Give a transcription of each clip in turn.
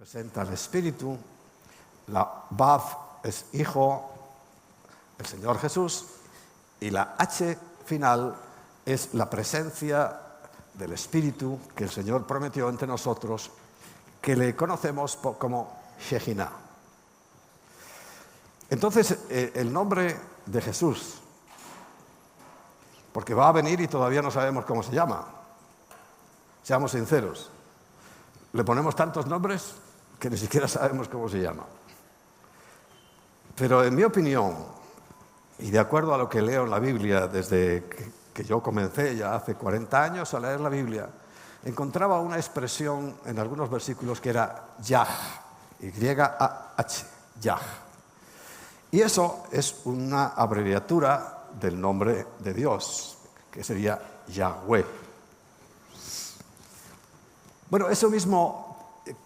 representa al Espíritu, la Vav es Hijo, el Señor Jesús, y la H final es la presencia del Espíritu que el Señor prometió entre nosotros, que le conocemos como Shejinah. Entonces, el nombre de Jesús, porque va a venir y todavía no sabemos cómo se llama, seamos sinceros, le ponemos tantos nombres que ni siquiera sabemos cómo se llama. Pero en mi opinión, y de acuerdo a lo que leo en la Biblia desde que yo comencé ya hace 40 años a leer la Biblia, encontraba una expresión en algunos versículos que era Yah, Y-A-H, Yah. Y eso es una abreviatura del nombre de Dios, que sería Yahweh. Bueno, esa misma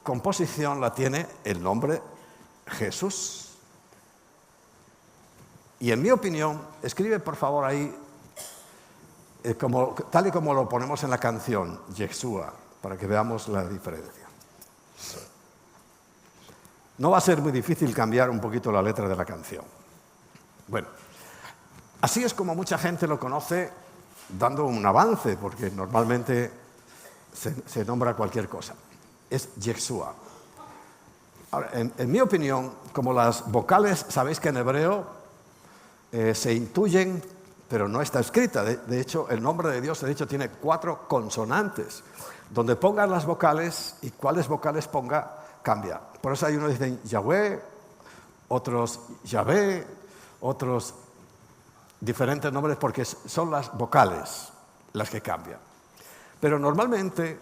composición la tiene el nombre Jesús. Y en mi opinión, escribe por favor ahí, tal y como lo ponemos en la canción, Yeshua, para que veamos la diferencia. No va a ser muy difícil cambiar un poquito la letra de la canción. Bueno, así es como mucha gente lo conoce, dando un avance, porque normalmente se nombra cualquier cosa. Es Yeshua. Ahora, en mi opinión, como las vocales, sabéis que en hebreo se intuyen, pero no está escrita. De hecho, el nombre de Dios, de hecho, tiene 4 consonantes. Donde pongas las vocales y cuáles vocales ponga, cambia. Por eso hay unos que dicen Yahweh, otros Yahvé, otros diferentes nombres, porque son las vocales las que cambian. Pero normalmente,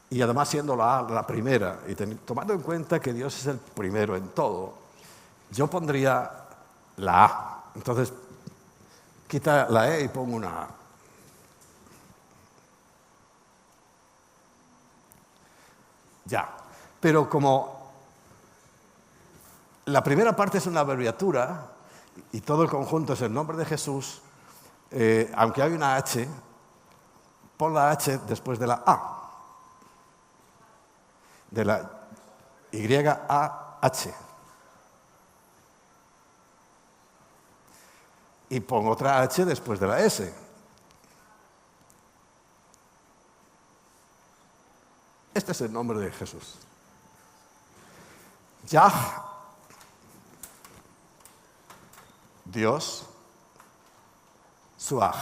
y además siendo la A la primera, y tomando en cuenta que Dios es el primero en todo, yo pondría la A. Entonces, quita la E y pongo una A. Ya. Pero como la primera parte es una abreviatura y todo el conjunto es el nombre de Jesús, aunque hay una H, pon la H después de la A, de la Y-A-H. Y pon otra H después de la S. Este es el nombre de Jesús. Yah, Dios, Suaj.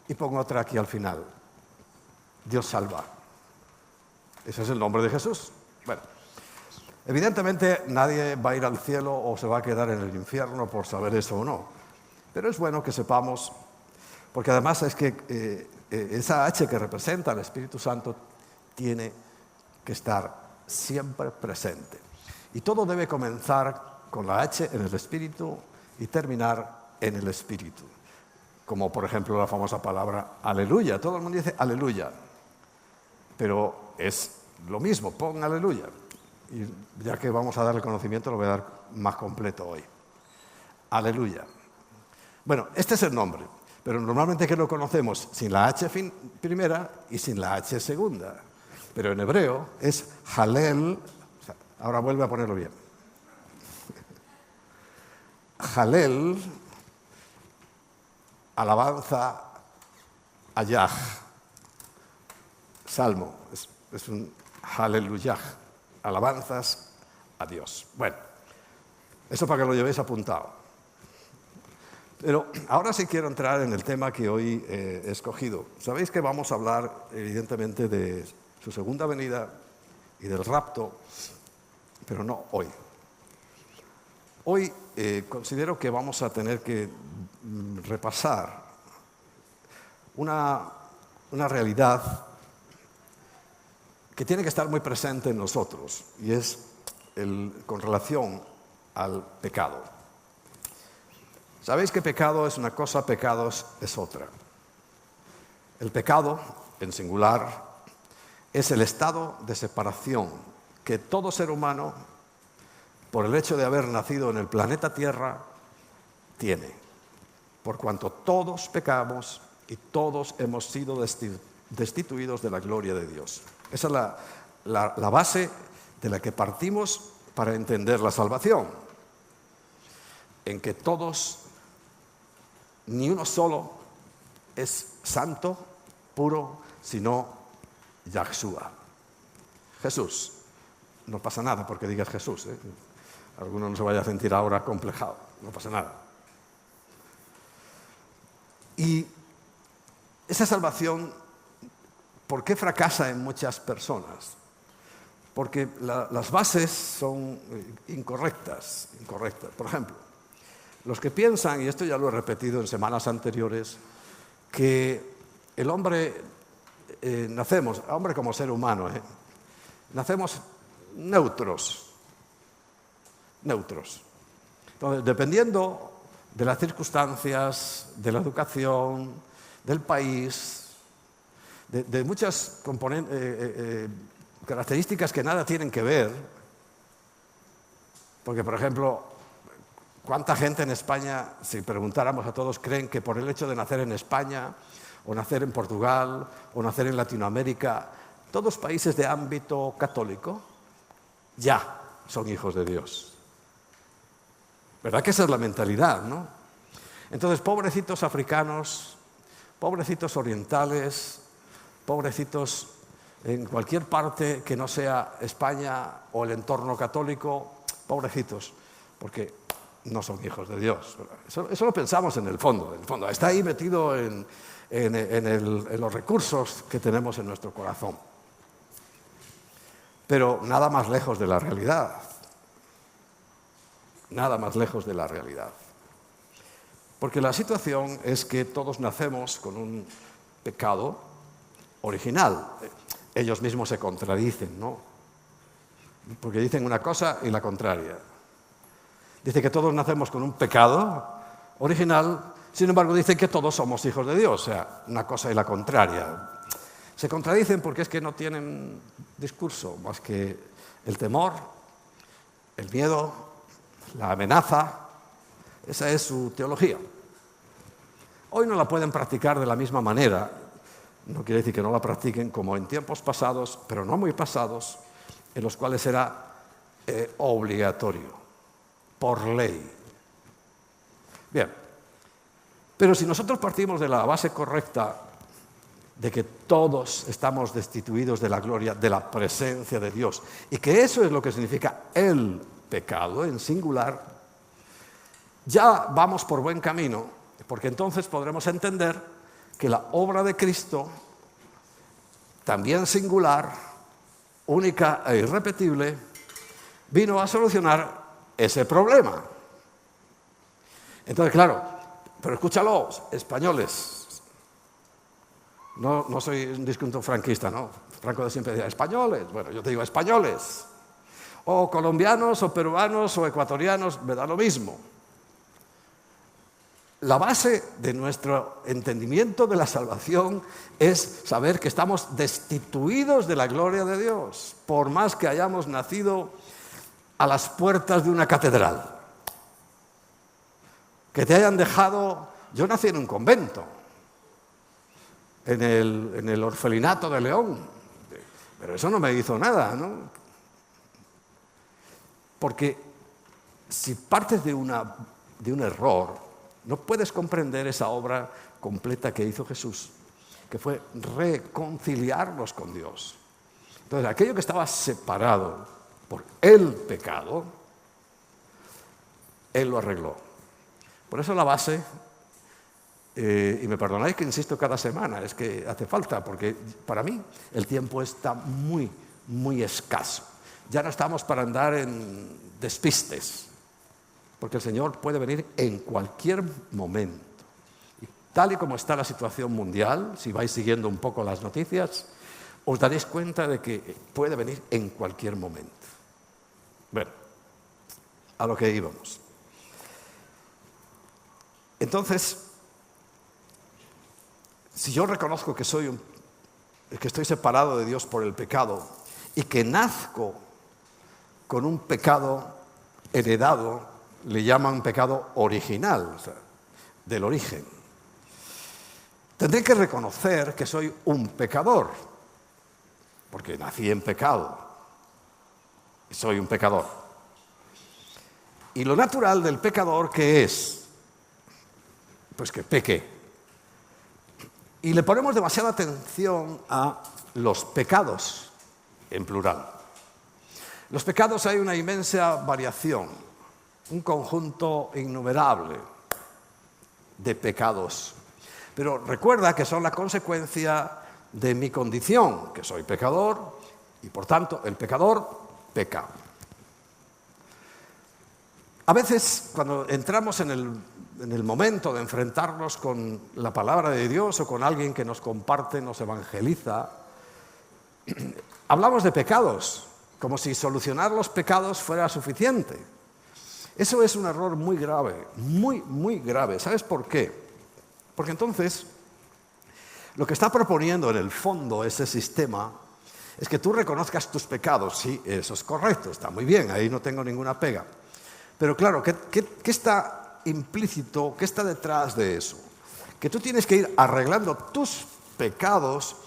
Y pongo otra aquí al final. Dios salva. Ese es el nombre de Jesús. Bueno, evidentemente nadie va a ir al cielo o se va a quedar en el infierno por saber eso o no. Pero es bueno que sepamos, porque además es que esa H que representa al Espíritu Santo tiene que estar siempre presente. Y todo debe comenzar con la H en el Espíritu y terminar en el Espíritu. Como por ejemplo la famosa palabra aleluya. Todo el mundo dice aleluya. Pero es lo mismo, pon aleluya. Y ya que vamos a dar el conocimiento, lo voy a dar más completo hoy. Aleluya. Bueno, este es el nombre. Pero normalmente que lo conocemos sin la H primera y sin la H segunda. Pero en hebreo es Halel. Ahora vuelve a ponerlo bien. Halel, alabanza a Yah. Salmo, es un Haleluyah, alabanzas a Dios. Bueno, eso para que lo llevéis apuntado. Pero ahora sí quiero entrar en el tema que hoy he escogido. Sabéis que vamos a hablar evidentemente de su segunda venida y del rapto, pero no hoy. Hoy considero que vamos a tener que repasar una realidad que tiene que estar muy presente en nosotros, y es con relación al pecado. Sabéis que pecado es una cosa, pecados es otra. El pecado, en singular, es el estado de separación que todo ser humano, por el hecho de haber nacido en el planeta Tierra, tiene. Por cuanto todos pecamos y todos hemos sido destituidos de la gloria de Dios. Esa es la base de la que partimos para entender la salvación, en que todos, ni uno solo, es santo, puro, sino Yahshua, Jesús. No pasa nada porque digas Jesús, ¿eh? Alguno no se vaya a sentir ahora complejado, no pasa nada. Y esa salvación, ¿por qué fracasa en muchas personas? Porque las bases son incorrectas. Por ejemplo, los que piensan, y esto ya lo he repetido en semanas anteriores, que el hombre, nacemos, hombre como ser humano, nacemos neutros. Entonces, dependiendo de las circunstancias, de la educación, del país, de muchas características que nada tienen que ver, porque, por ejemplo, ¿cuánta gente en España, si preguntáramos a todos, creen que por el hecho de nacer en España, o nacer en Portugal, o nacer en Latinoamérica, todos países de ámbito católico, ya son hijos de Dios? ¿Verdad que esa es la mentalidad, no? Entonces, pobrecitos africanos, pobrecitos orientales, pobrecitos en cualquier parte que no sea España o el entorno católico, pobrecitos, porque no son hijos de Dios. Eso lo pensamos en el fondo. Está ahí metido en los recursos que tenemos en nuestro corazón. Pero nada más lejos de la realidad. Nada más lejos de la realidad. Porque la situación es que todos nacemos con un pecado original. Ellos mismos se contradicen, ¿no? Porque dicen una cosa y la contraria. Dice que todos nacemos con un pecado original, sin embargo dicen que todos somos hijos de Dios, o sea, una cosa y la contraria. Se contradicen porque es que no tienen discurso más que el temor, el miedo, la amenaza. Esa es su teología. Hoy no la pueden practicar de la misma manera. No quiere decir que no la practiquen como en tiempos pasados, pero no muy pasados, en los cuales era obligatorio, por ley. Bien, pero si nosotros partimos de la base correcta de que todos estamos destituidos de la gloria, de la presencia de Dios, y que eso es lo que significa el pecado en singular, ya vamos por buen camino, porque entonces podremos entender que la obra de Cristo, también singular, única e irrepetible, vino a solucionar ese problema. Entonces, claro, pero escúchalo, españoles. No soy un discurso franquista, ¿no? Franco de siempre decía, españoles. Bueno, yo te digo españoles. O colombianos, o peruanos, o ecuatorianos, me da lo mismo. La base de nuestro entendimiento de la salvación es saber que estamos destituidos de la gloria de Dios, por más que hayamos nacido a las puertas de una catedral. Que te hayan dejado... Yo nací en un convento, en el orfelinato de León, pero eso no me hizo nada, ¿no? Porque si partes de un error, no puedes comprender esa obra completa que hizo Jesús, que fue reconciliarnos con Dios. Entonces, aquello que estaba separado por el pecado, Él lo arregló. Por eso la base, y me perdonáis que insisto cada semana, es que hace falta, porque para mí el tiempo está muy, muy escaso. Ya no estamos para andar en despistes, porque el Señor puede venir en cualquier momento. Y tal y como está la situación mundial, si vais siguiendo un poco las noticias, os daréis cuenta de que puede venir en cualquier momento. Bueno, a lo que íbamos. Entonces, si yo reconozco que estoy separado de Dios por el pecado y que nazco con un pecado heredado, le llaman pecado original, o sea, del origen. Tendré que reconocer que soy un pecador, porque nací en pecado. Soy un pecador. Y lo natural del pecador, ¿qué es? Pues que peque. Y le ponemos demasiada atención a los pecados, en plural. Los pecados hay una inmensa variación, un conjunto innumerable de pecados. Pero recuerda que son la consecuencia de mi condición, que soy pecador, y por tanto el pecador peca. A veces, cuando entramos en el momento de enfrentarnos con la palabra de Dios o con alguien que nos comparte, nos evangeliza, hablamos de pecados, como si solucionar los pecados fuera suficiente. Eso es un error muy grave, muy, muy grave. ¿Sabes por qué? Porque entonces, lo que está proponiendo en el fondo ese sistema es que tú reconozcas tus pecados. Sí, eso es correcto, está muy bien, ahí no tengo ninguna pega. Pero claro, ¿qué está implícito, qué está detrás de eso? Que tú tienes que ir arreglando tus pecados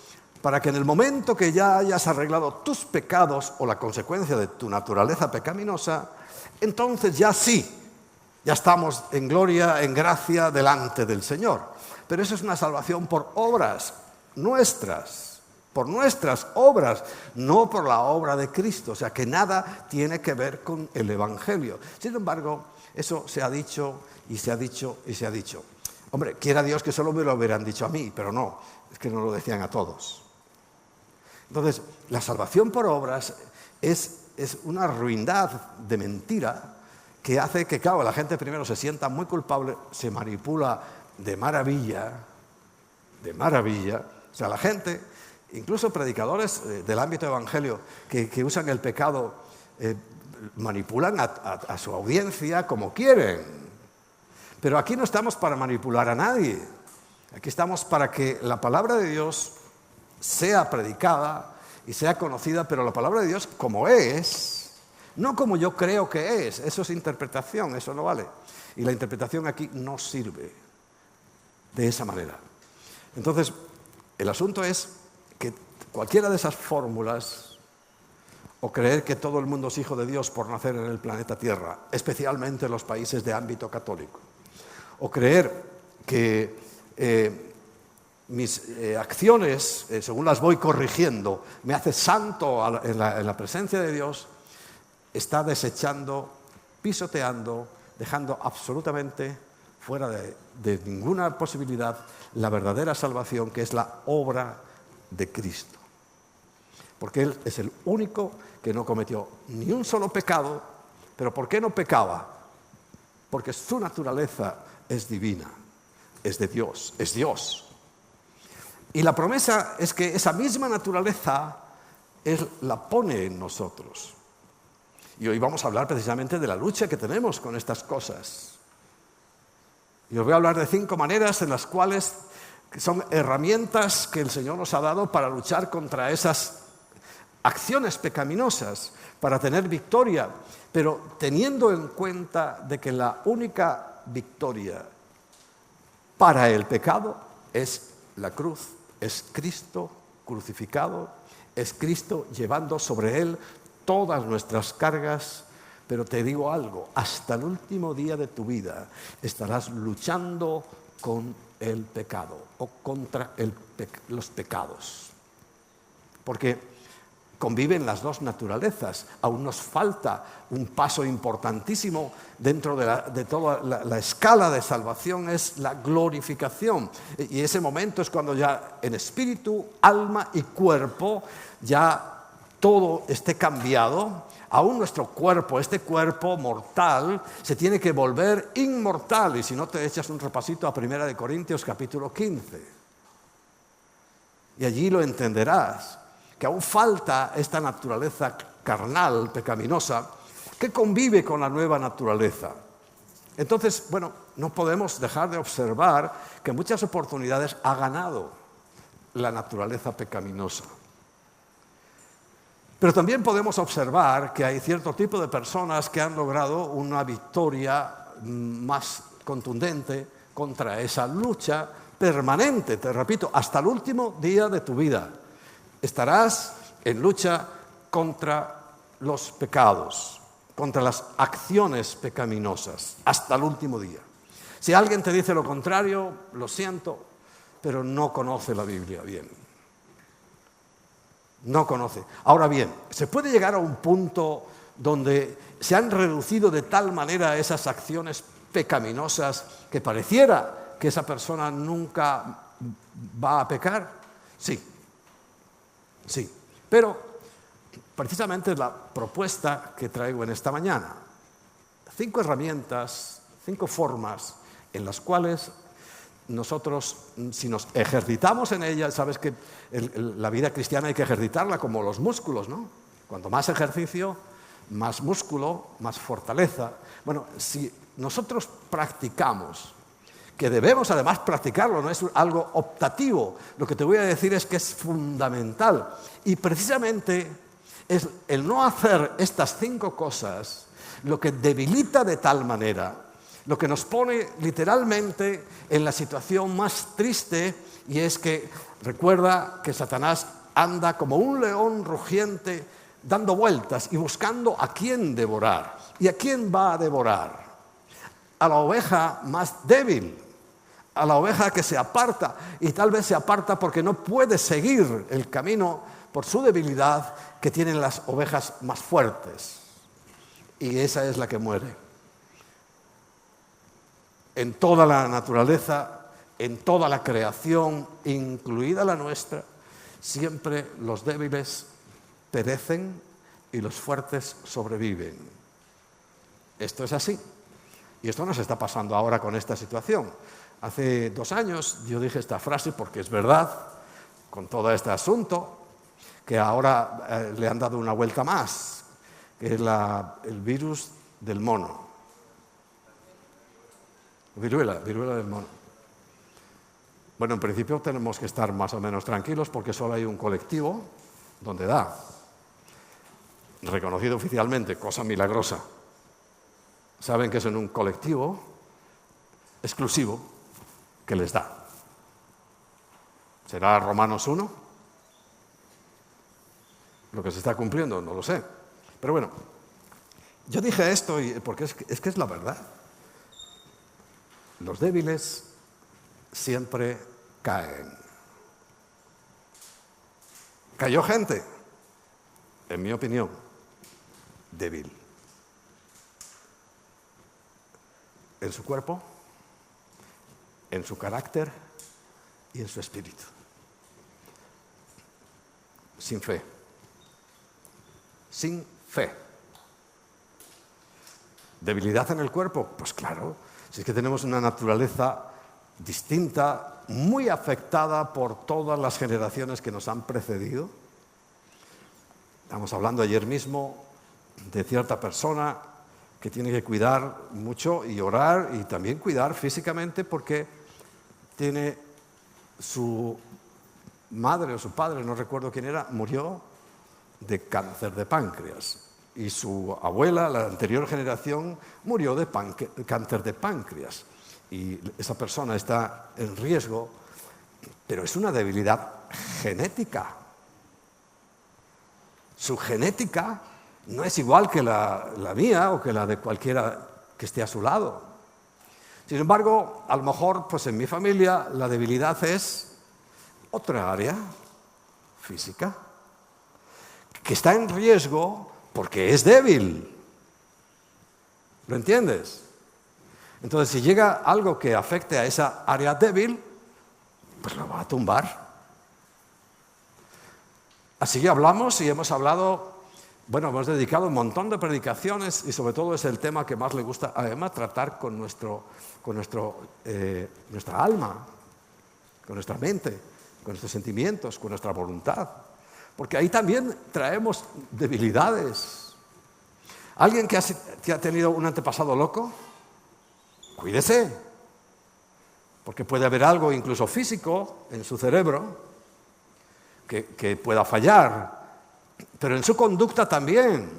para que en el momento que ya hayas arreglado tus pecados o la consecuencia de tu naturaleza pecaminosa, entonces ya sí, ya estamos en gloria, en gracia delante del Señor. Pero eso es una salvación por obras nuestras, por nuestras obras, no por la obra de Cristo. O sea, que nada tiene que ver con el Evangelio. Sin embargo, eso se ha dicho y se ha dicho y se ha dicho. Hombre, quiera Dios que solo me lo hubieran dicho a mí, pero no, es que no lo decían a todos. Entonces, la salvación por obras es una ruindad de mentira que hace que, claro, la gente primero se sienta muy culpable, se manipula de maravilla. O sea, la gente, incluso predicadores del ámbito evangelio que usan el pecado, manipulan a su audiencia como quieren. Pero aquí no estamos para manipular a nadie. Aquí estamos para que la palabra de Dios sea predicada y sea conocida, pero la palabra de Dios como es, no como yo creo que es. Eso es interpretación, eso no vale. Y la interpretación aquí no sirve de esa manera. Entonces, el asunto es que cualquiera de esas fórmulas, o creer que todo el mundo es hijo de Dios por nacer en el planeta Tierra, especialmente en los países de ámbito católico, o creer que mis acciones, según las voy corrigiendo, me hace santo en la presencia de Dios, está desechando, pisoteando, dejando absolutamente fuera de ninguna posibilidad la verdadera salvación, que es la obra de Cristo. Porque Él es el único que no cometió ni un solo pecado. ¿Pero por qué no pecaba? Porque su naturaleza es divina, es de Dios, es Dios. Y la promesa es que esa misma naturaleza Él la pone en nosotros. Y hoy vamos a hablar precisamente de la lucha que tenemos con estas cosas. Y os voy a hablar de 5 maneras en las cuales son herramientas que el Señor nos ha dado para luchar contra esas acciones pecaminosas, para tener victoria, pero teniendo en cuenta de que la única victoria para el pecado es la cruz, es Cristo crucificado, es Cristo llevando sobre Él todas nuestras cargas. Pero te digo algo, hasta el último día de tu vida estarás luchando con el pecado o contra los pecados. Porque conviven las dos naturalezas. Aún nos falta un paso importantísimo dentro de toda la escala de salvación, es la glorificación. Y ese momento es cuando ya en espíritu, alma y cuerpo ya todo esté cambiado. Aún nuestro cuerpo, este cuerpo mortal, se tiene que volver inmortal. Y si no, te echas un repasito a 1 Corintios capítulo 15. Y allí lo entenderás, que aún falta esta naturaleza carnal, pecaminosa, que convive con la nueva naturaleza. Entonces, bueno, no podemos dejar de observar que en muchas oportunidades ha ganado la naturaleza pecaminosa. Pero también podemos observar que hay cierto tipo de personas que han logrado una victoria más contundente contra esa lucha permanente. Te repito, hasta el último día de tu vida estarás en lucha contra los pecados, contra las acciones pecaminosas, hasta el último día. Si alguien te dice lo contrario, lo siento, pero no conoce la Biblia bien. No conoce. Ahora bien, se puede llegar a un punto donde se han reducido de tal manera esas acciones pecaminosas que pareciera que esa persona nunca va a pecar. Sí, pero precisamente es la propuesta que traigo en esta mañana. 5 herramientas, 5 formas en las cuales nosotros, si nos ejercitamos en ellas, sabes que la vida cristiana hay que ejercitarla como los músculos, ¿no? Cuanto más ejercicio, más músculo, más fortaleza. Bueno, si nosotros practicamos, que debemos además practicarlo, no es algo optativo, lo que te voy a decir es que es fundamental. Y precisamente es el no hacer estas 5 cosas lo que debilita de tal manera, lo que nos pone literalmente en la situación más triste, y es que recuerda que Satanás anda como un león rugiente dando vueltas y buscando a quién devorar. ¿Y a quién va a devorar? A la oveja más débil, a la oveja que se aparta, y tal vez se aparta porque no puede seguir el camino por su debilidad que tienen las ovejas más fuertes. Y esa es la que muere. En toda la naturaleza, en toda la creación, incluida la nuestra, siempre los débiles perecen y los fuertes sobreviven. Esto es así. Y esto nos está pasando ahora con esta situación. Hace 2 años yo dije esta frase porque es verdad, con todo este asunto, que ahora le han dado una vuelta más, que es el virus del mono. Viruela del mono. Bueno, en principio tenemos que estar más o menos tranquilos porque solo hay un colectivo donde da. Reconocido oficialmente, cosa milagrosa. Saben que es en un colectivo exclusivo que les da. ¿Será Romanos 1? Lo que se está cumpliendo, no lo sé. Pero bueno, yo dije esto porque es que es la verdad. Los débiles siempre caen. Cayó gente, en mi opinión, débil. En su cuerpo, en su carácter y en su espíritu. Sin fe. Sin fe. ¿Debilidad en el cuerpo? Pues claro. Si es que tenemos una naturaleza distinta, muy afectada por todas las generaciones que nos han precedido. Estamos hablando ayer mismo de cierta persona que tiene que cuidar mucho y orar y también cuidar físicamente porque tiene su madre o su padre, no recuerdo quién era, murió de cáncer de páncreas. Y su abuela, la anterior generación, murió de cáncer de páncreas. Y esa persona está en riesgo, pero es una debilidad genética. Su genética no es igual que la mía o que la de cualquiera que esté a su lado. Sin embargo, a lo mejor pues en mi familia la debilidad es otra área física que está en riesgo porque es débil. ¿Lo entiendes? Entonces, si llega algo que afecte a esa área débil, pues lo va a tumbar. Así que hablamos y hemos hablado, bueno, hemos dedicado un montón de predicaciones y sobre todo es el tema que más le gusta a Emma tratar con nuestra alma, con nuestra mente, con nuestros sentimientos, con nuestra voluntad. Porque ahí también traemos debilidades. ¿Alguien que ha tenido un antepasado loco? Cuídese, porque puede haber algo incluso físico en su cerebro que pueda fallar, pero en su conducta también.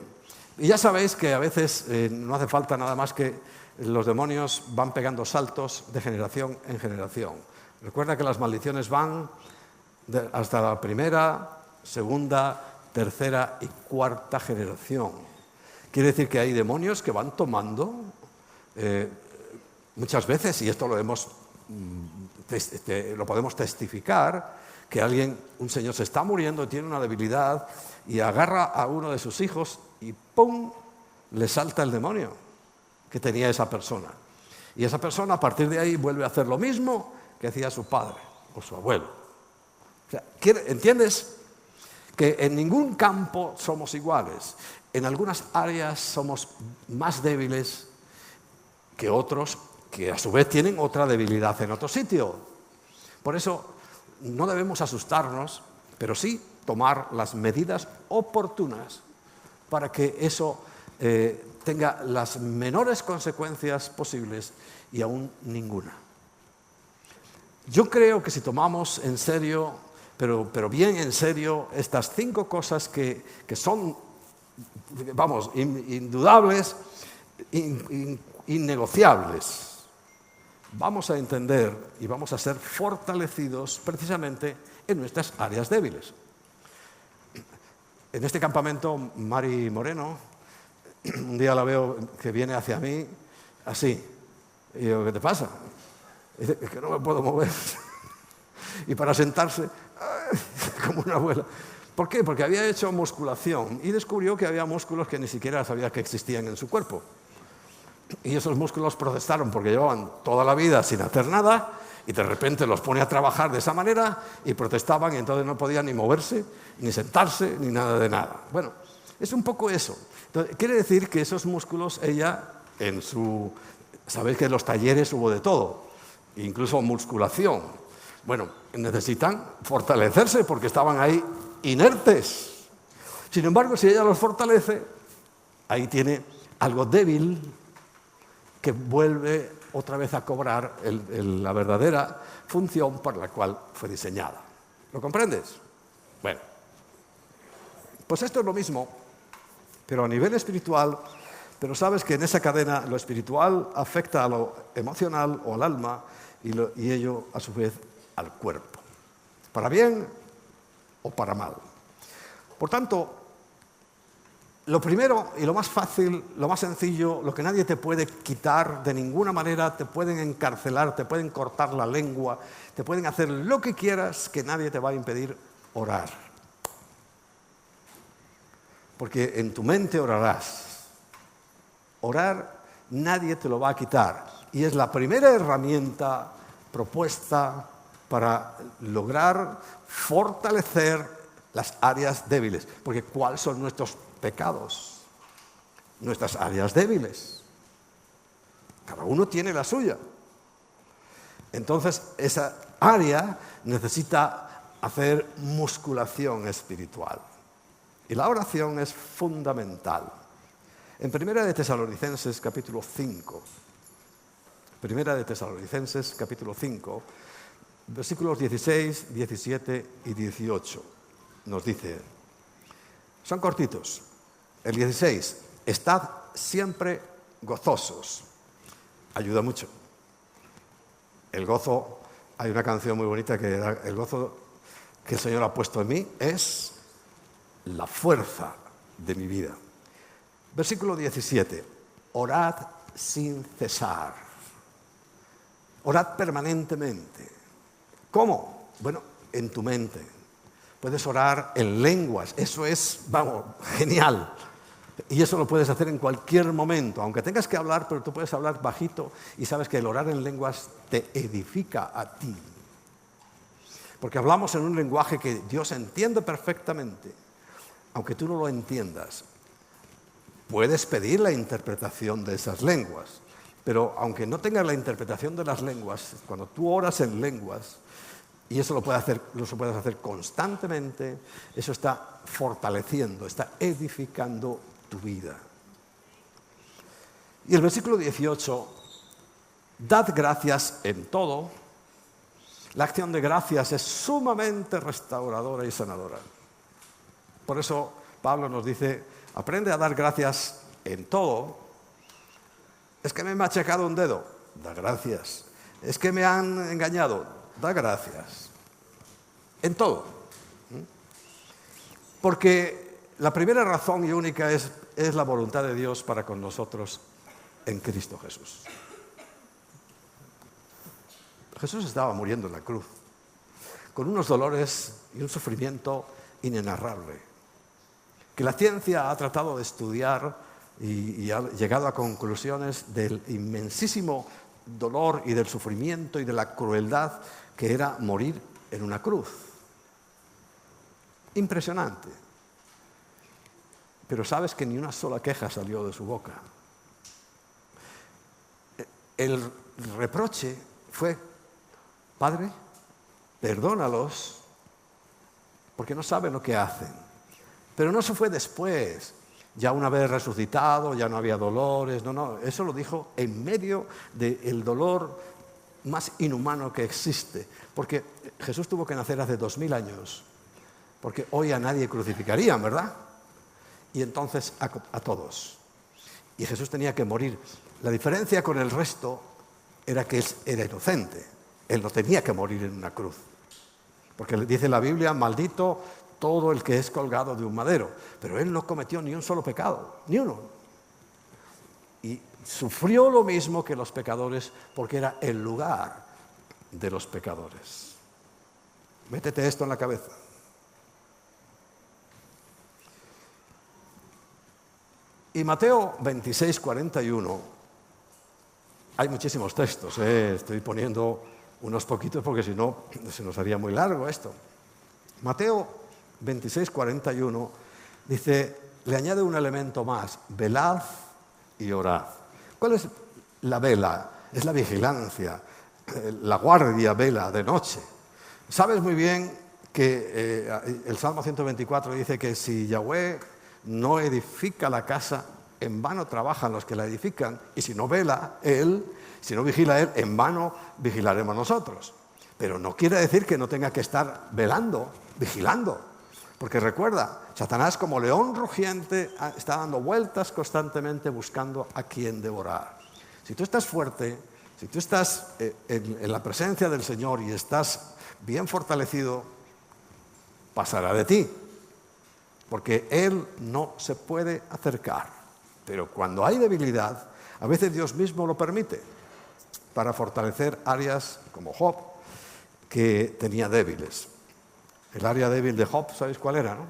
Y ya sabéis que a veces no hace falta nada más que los demonios van pegando saltos de generación en generación. Recuerda que las maldiciones van hasta la primera, segunda, tercera y cuarta generación. Quiere decir que hay demonios que van tomando muchas veces, y esto lo podemos testificar, que un señor se está muriendo, tiene una debilidad y agarra a uno de sus hijos y ¡pum!, le salta el demonio que tenía esa persona. Y esa persona a partir de ahí vuelve a hacer lo mismo que hacía su padre o su abuelo. O sea, ¿entiendes? Que en ningún campo somos iguales. En algunas áreas somos más débiles que otros, que a su vez tienen otra debilidad en otro sitio. Por eso no debemos asustarnos, pero sí tomar las medidas oportunas para que eso tenga las menores consecuencias posibles y aún ninguna. Yo creo que si tomamos en serio, pero bien en serio, estas 5 cosas que son, vamos, indudables, innegociables, vamos a entender y vamos a ser fortalecidos precisamente en nuestras áreas débiles. En este campamento, Mari Moreno, un día la veo que viene hacia mí así. Y digo, ¿qué te pasa? Y dice, es que no me puedo mover. Y para sentarse, como una abuela. ¿Por qué? Porque había hecho musculación y descubrió que había músculos que ni siquiera sabía que existían en su cuerpo. Y esos músculos protestaron porque llevaban toda la vida sin hacer nada y de repente los pone a trabajar de esa manera y protestaban y entonces no podían ni moverse, ni sentarse, ni nada de nada. Bueno, es un poco eso. Entonces, quiere decir que esos músculos ella sabéis que en los talleres hubo de todo, incluso musculación. Bueno, necesitan fortalecerse porque estaban ahí inertes. Sin embargo, si ella los fortalece, ahí tiene algo débil que vuelve otra vez a cobrar la verdadera función para la cual fue diseñada. ¿Lo comprendes? Bueno, pues esto es lo mismo, pero a nivel espiritual, pero sabes que en esa cadena lo espiritual afecta a lo emocional o al alma y ello a su vez al cuerpo, para bien o para mal. Por tanto, lo primero y lo más fácil, lo más sencillo, lo que nadie te puede quitar de ninguna manera, te pueden encarcelar, te pueden cortar la lengua, te pueden hacer lo que quieras, que nadie te va a impedir orar. Porque en tu mente orarás. Orar nadie te lo va a quitar. Y es la primera herramienta propuesta para lograr fortalecer las áreas débiles. Porque ¿cuáles son nuestros pecados? Nuestras áreas débiles. Cada uno tiene la suya. Entonces, esa área necesita hacer musculación espiritual. Y la oración es fundamental. En Primera de Tesalonicenses, capítulo 5, Primera de Tesalonicenses, capítulo 5, versículos 16, 17 y 18, nos dice, son cortitos. El 16, estad siempre gozosos. Ayuda mucho. El gozo, hay una canción muy bonita que el gozo que el Señor ha puesto en mí es la fuerza de mi vida. Versículo 17, orad sin cesar. Orad permanentemente. ¿Cómo? Bueno, en tu mente. Puedes orar en lenguas, eso es, vamos, genial. Y eso lo puedes hacer en cualquier momento, aunque tengas que hablar, pero tú puedes hablar bajito y sabes que el orar en lenguas te edifica a ti. Porque hablamos en un lenguaje que Dios entiende perfectamente, aunque tú no lo entiendas. Puedes pedir la interpretación de esas lenguas, pero aunque no tengas la interpretación de las lenguas, cuando tú oras en lenguas, y eso lo puedes hacer constantemente, eso está fortaleciendo, está edificando tu vida. Y el versículo 18, dad gracias en todo. La acción de gracias es sumamente restauradora y sanadora. Por eso Pablo nos dice, aprende a dar gracias en todo. Es que me he machacado un dedo, da gracias. Es que me han engañado, da gracias. En todo. Porque la primera razón y única es la voluntad de Dios para con nosotros en Cristo Jesús. Jesús estaba muriendo en la cruz, con unos dolores y un sufrimiento inenarrable, que la ciencia ha tratado de estudiar y ha llegado a conclusiones del inmensísimo dolor y del sufrimiento y de la crueldad que era morir en una cruz. Impresionante. Pero sabes que ni una sola queja salió de su boca. El reproche fue: Padre, perdónalos, porque no saben lo que hacen. Pero no se fue después, ya una vez resucitado, ya no había dolores, no, eso lo dijo en medio del dolor más inhumano que existe, porque Jesús tuvo que nacer hace 2000 años, porque hoy a nadie crucificarían, ¿verdad? Y entonces a todos. Y Jesús tenía que morir. La diferencia con el resto era que él era inocente. Él no tenía que morir en una cruz. Porque dice la Biblia: maldito todo el que es colgado de un madero. Pero él no cometió ni un solo pecado, ni uno. Y sufrió lo mismo que los pecadores porque era el lugar de los pecadores. Métete esto en la cabeza. Y Mateo 26, 41, hay muchísimos textos, estoy poniendo unos poquitos porque si no se nos haría muy largo esto. Mateo 26, 41 dice, le añade un elemento más: velad y orad. ¿Cuál es la vela? Es la vigilancia, la guardia vela de noche. Sabes muy bien que el Salmo 124 dice que si Yahweh no edifica la casa, en vano trabajan los que la edifican, y si no vela Él, si no vigila Él, en vano vigilaremos nosotros. Pero no quiere decir que no tenga que estar velando, vigilando, porque recuerda, Satanás como león rugiente está dando vueltas constantemente buscando a quien devorar. Si tú estás fuerte, si tú estás en la presencia del Señor y estás bien fortalecido, pasará de ti, porque Él no se puede acercar. Pero cuando hay debilidad, a veces Dios mismo lo permite para fortalecer áreas como Job, que tenía débiles. El área débil de Job, ¿sabéis cuál era, no?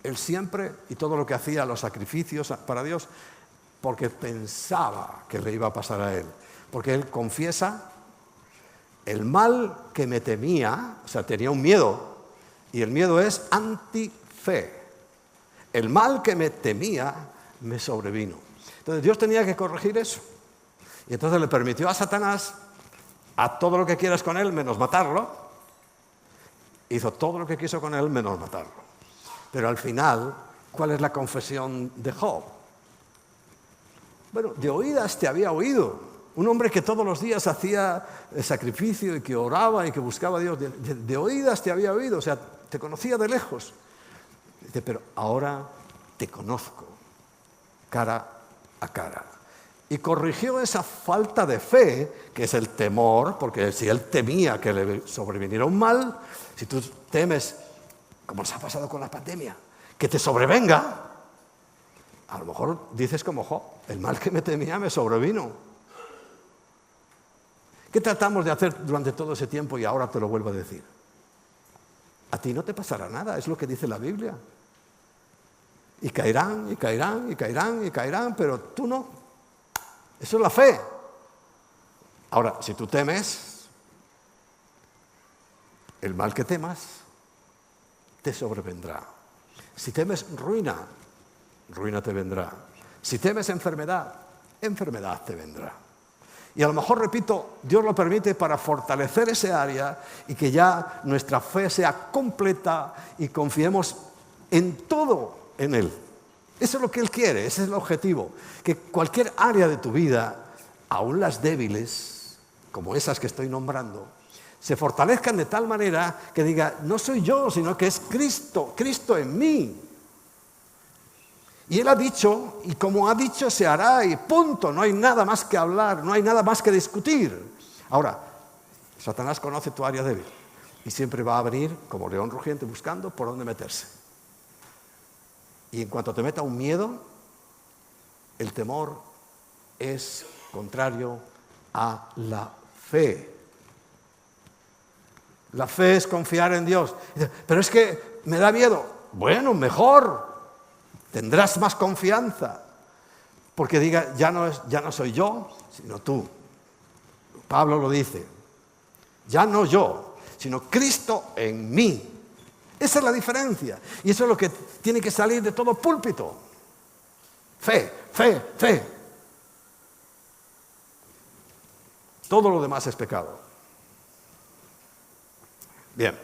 Él siempre, y todo lo que hacía, los sacrificios para Dios, porque pensaba que le iba a pasar a él. Porque él confiesa: el mal que me temía, o sea, tenía un miedo, y el miedo es antife. El mal que me temía me sobrevino. Entonces Dios tenía que corregir eso. Y entonces le permitió a Satanás: haz todo lo que quieras con él menos matarlo. Hizo todo lo que quiso con él menos matarlo. Pero al final, ¿cuál es la confesión de Job? Bueno, de oídas te había oído. Un hombre que todos los días hacía sacrificio y que oraba y que buscaba a Dios. De oídas te había oído, o sea, te conocía de lejos. Dice, pero ahora te conozco cara a cara. Y corrigió esa falta de fe, que es el temor, porque si él temía que le sobreviniera un mal, si tú temes, como nos ha pasado con la pandemia, que te sobrevenga, a lo mejor dices como Job: el mal que me temía me sobrevino. ¿Qué tratamos de hacer durante todo ese tiempo y ahora te lo vuelvo a decir? A ti no te pasará nada, es lo que dice la Biblia. Y caerán, y caerán, y caerán, y caerán, pero tú no. Eso es la fe. Ahora, si tú temes, el mal que temas te sobrevendrá. Si temes ruina, ruina te vendrá. Si temes enfermedad, enfermedad te vendrá. Y a lo mejor, repito, Dios lo permite para fortalecer ese área y que ya nuestra fe sea completa y confiemos en todo en Él. Eso es lo que Él quiere, ese es el objetivo. Que cualquier área de tu vida, aún las débiles, como esas que estoy nombrando, se fortalezcan de tal manera que diga: no soy yo, sino que es Cristo, Cristo en mí. Y Él ha dicho, y como ha dicho se hará, y punto, no hay nada más que hablar, no hay nada más que discutir. Ahora, Satanás conoce tu área débil y siempre va a venir como león rugiente buscando por dónde meterse. Y en cuanto te meta un miedo, el temor es contrario a la fe. La fe es confiar en Dios. Pero es que me da miedo. Bueno, mejor. Tendrás más confianza. Porque diga, ya no soy yo, sino tú. Pablo lo dice. Ya no yo, sino Cristo en mí. Esa es la diferencia. Y eso es lo que tiene que salir de todo púlpito. Fe, fe, fe. Todo lo demás es pecado. Bien.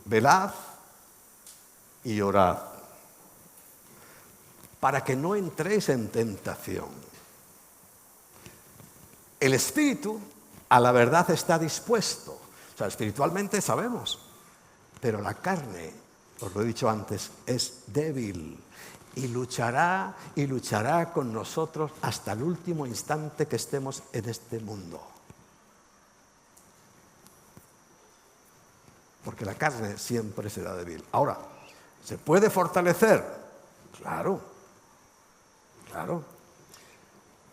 Velad y orad para que no entréis en tentación. El espíritu a la verdad está dispuesto. O sea, espiritualmente sabemos, pero la carne, os lo he dicho antes, es débil y luchará con nosotros hasta el último instante que estemos en este mundo. Porque la carne siempre será débil. Ahora, ¿se puede fortalecer? Claro, claro.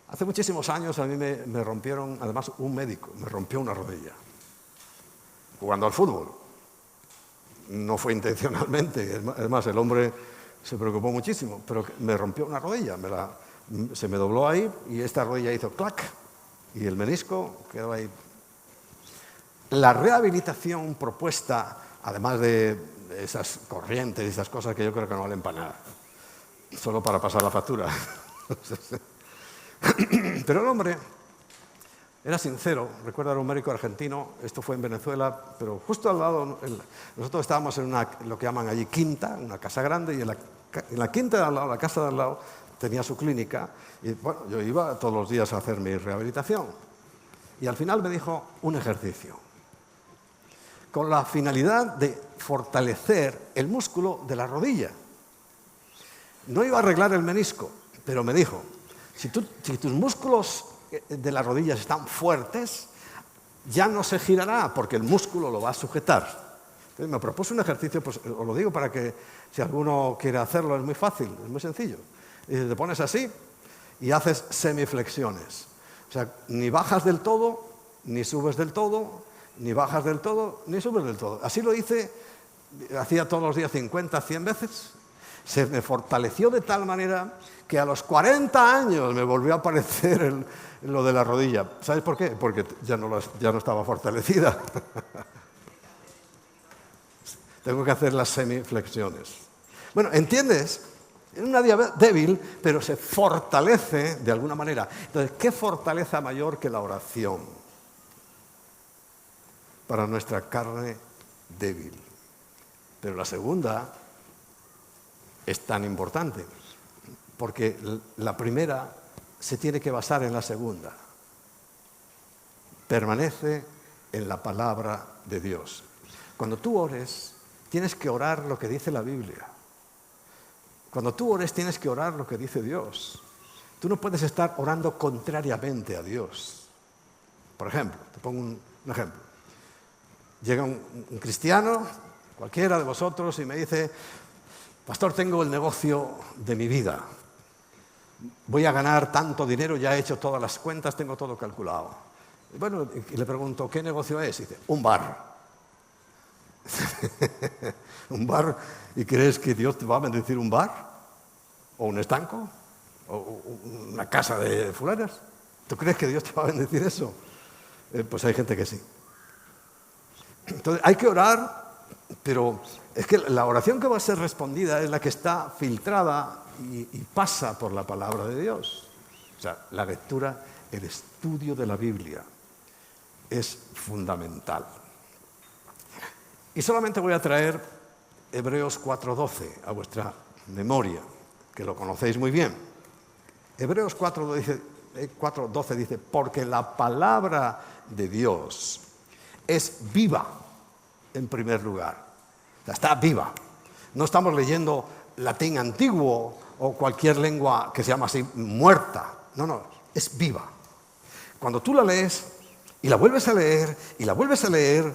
Hace muchísimos años a mí me rompieron, además un médico, me rompió una rodilla. Jugando al fútbol. No fue intencionalmente, además el hombre se preocupó muchísimo, pero me rompió una rodilla, se me dobló ahí y esta rodilla hizo clac y el menisco quedó ahí. La rehabilitación propuesta, además de esas corrientes y esas cosas que yo creo que no valen para nada, solo para pasar la factura. Pero el hombre era sincero. Recuerdo a un médico argentino, esto fue en Venezuela, pero justo al lado, nosotros estábamos en lo que llaman allí quinta, una casa grande, y en la quinta de al lado, la casa de al lado, tenía su clínica, y bueno, yo iba todos los días a hacer mi rehabilitación. Y al final me dijo un ejercicio, con la finalidad de fortalecer el músculo de la rodilla. No iba a arreglar el menisco, pero me dijo, si tus músculos de las rodillas están fuertes, ya no se girará porque el músculo lo va a sujetar. Entonces me propuso un ejercicio, pues os lo digo para que si alguno quiere hacerlo, es muy fácil, es muy sencillo. Y te pones así y haces semiflexiones. O sea, ni bajas del todo, ni subes del todo, ni bajas del todo, ni subes del todo. Así lo hice, hacía todos los días 50, 100 veces. Se me fortaleció de tal manera que a los 40 años me volvió a aparecer lo de la rodilla. ¿Sabes por qué? Porque ya no estaba fortalecida. Tengo que hacer las semiflexiones. Bueno, ¿entiendes? Es una débil, pero se fortalece de alguna manera. Entonces, ¿qué fortaleza mayor que la oración para nuestra carne débil? Pero la segunda es tan importante, porque la primera se tiene que basar en la segunda. Permanece en la palabra de Dios. Cuando tú ores, tienes que orar lo que dice la Biblia. Cuando tú ores, tienes que orar lo que dice Dios. Tú no puedes estar orando contrariamente a Dios. Por ejemplo, te pongo un ejemplo. Llega un cristiano, cualquiera de vosotros, y me dice: pastor, tengo el negocio de mi vida. Voy a ganar tanto dinero, ya he hecho todas las cuentas, tengo todo calculado. Y bueno, y le pregunto, ¿qué negocio es? Y dice, un bar. ¿Un bar? ¿Y crees que Dios te va a bendecir un bar? ¿O un estanco? ¿O una casa de fulanas? ¿Tú crees que Dios te va a bendecir eso? Pues hay gente que sí. Entonces hay que orar, pero es que la oración que va a ser respondida es la que está filtrada y pasa por la palabra de Dios. O sea, la lectura, el estudio de la Biblia es fundamental. Y solamente voy a traer Hebreos 4:12 a vuestra memoria, que lo conocéis muy bien. Hebreos 4:12 dice, porque la palabra de Dios es viva en primer lugar. O sea, está viva. No estamos leyendo latín antiguo o cualquier lengua que se llama así muerta. No, es viva. Cuando tú la lees y la vuelves a leer y la vuelves a leer,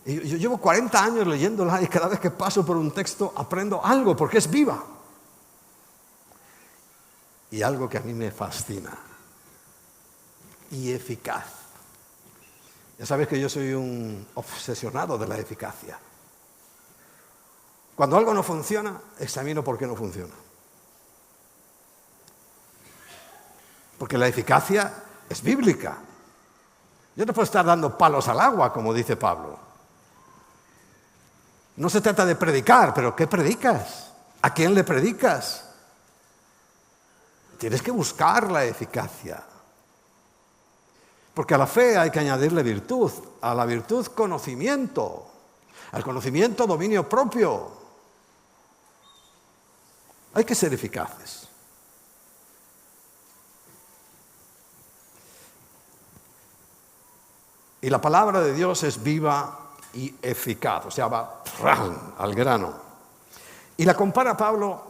Y yo llevo 40 años leyéndola y cada vez que paso por un texto aprendo algo porque es viva. Y algo que a mí me fascina. Y eficaz. Ya sabes que yo soy un obsesionado de la eficacia. Cuando algo no funciona, examino por qué no funciona. Porque la eficacia es bíblica. Yo no puedo estar dando palos al agua, como dice Pablo. No se trata de predicar, pero ¿qué predicas? ¿A quién le predicas? Tienes que buscar la eficacia. Porque a la fe hay que añadirle virtud, a la virtud conocimiento, al conocimiento dominio propio. Hay que ser eficaces. Y la palabra de Dios es viva y eficaz, o sea, va al grano. Y la compara Pablo,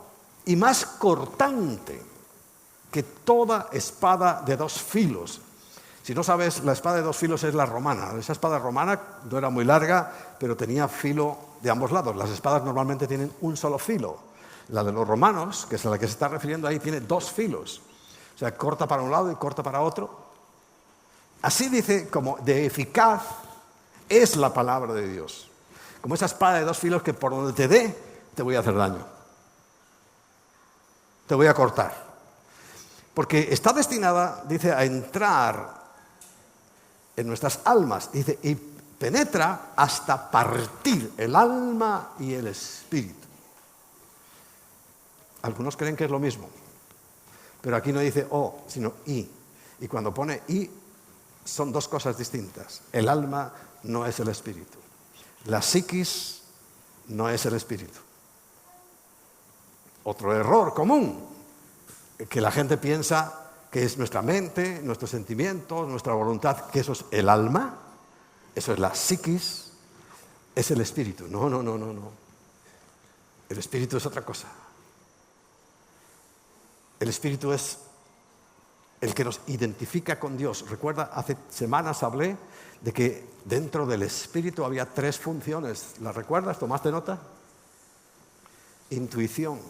y más cortante que toda espada de dos filos. Si no sabes, la espada de dos filos es la romana. Esa espada romana no era muy larga, pero tenía filo de ambos lados. Las espadas normalmente tienen un solo filo. La de los romanos, que es a la que se está refiriendo ahí, tiene dos filos. O sea, corta para un lado y corta para otro. Así dice, como de eficaz es la palabra de Dios. Como esa espada de dos filos que por donde te dé, te voy a hacer daño. Te voy a cortar. Porque está destinada, dice, a entrar en nuestras almas. Dice, y penetra hasta partir el alma y el espíritu. Algunos creen que es lo mismo. Pero aquí no dice o, sino y. Y cuando pone y, son dos cosas distintas. El alma no es el espíritu. La psiquis no es el espíritu. Otro error común, que la gente piensa que es nuestra mente, nuestros sentimientos, nuestra voluntad, que eso es el alma, eso es la psiquis, es el espíritu. No. El espíritu es otra cosa. El espíritu es el que nos identifica con Dios. Recuerda, hace semanas hablé de que dentro del espíritu había tres funciones. ¿Las recuerdas? ¿Tomaste nota? Intuición.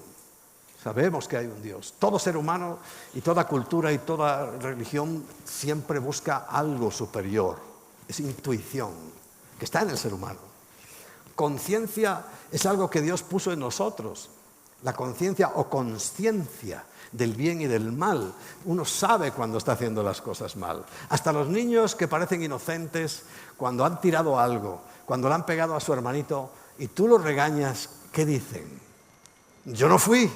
Sabemos que hay un Dios. Todo ser humano y toda cultura y toda religión siempre busca algo superior. Es intuición, que está en el ser humano. Conciencia es algo que Dios puso en nosotros. La conciencia o consciencia del bien y del mal. Uno sabe cuando está haciendo las cosas mal. Hasta los niños que parecen inocentes, cuando han tirado algo, cuando le han pegado a su hermanito y tú los regañas, ¿qué dicen? Yo no fui.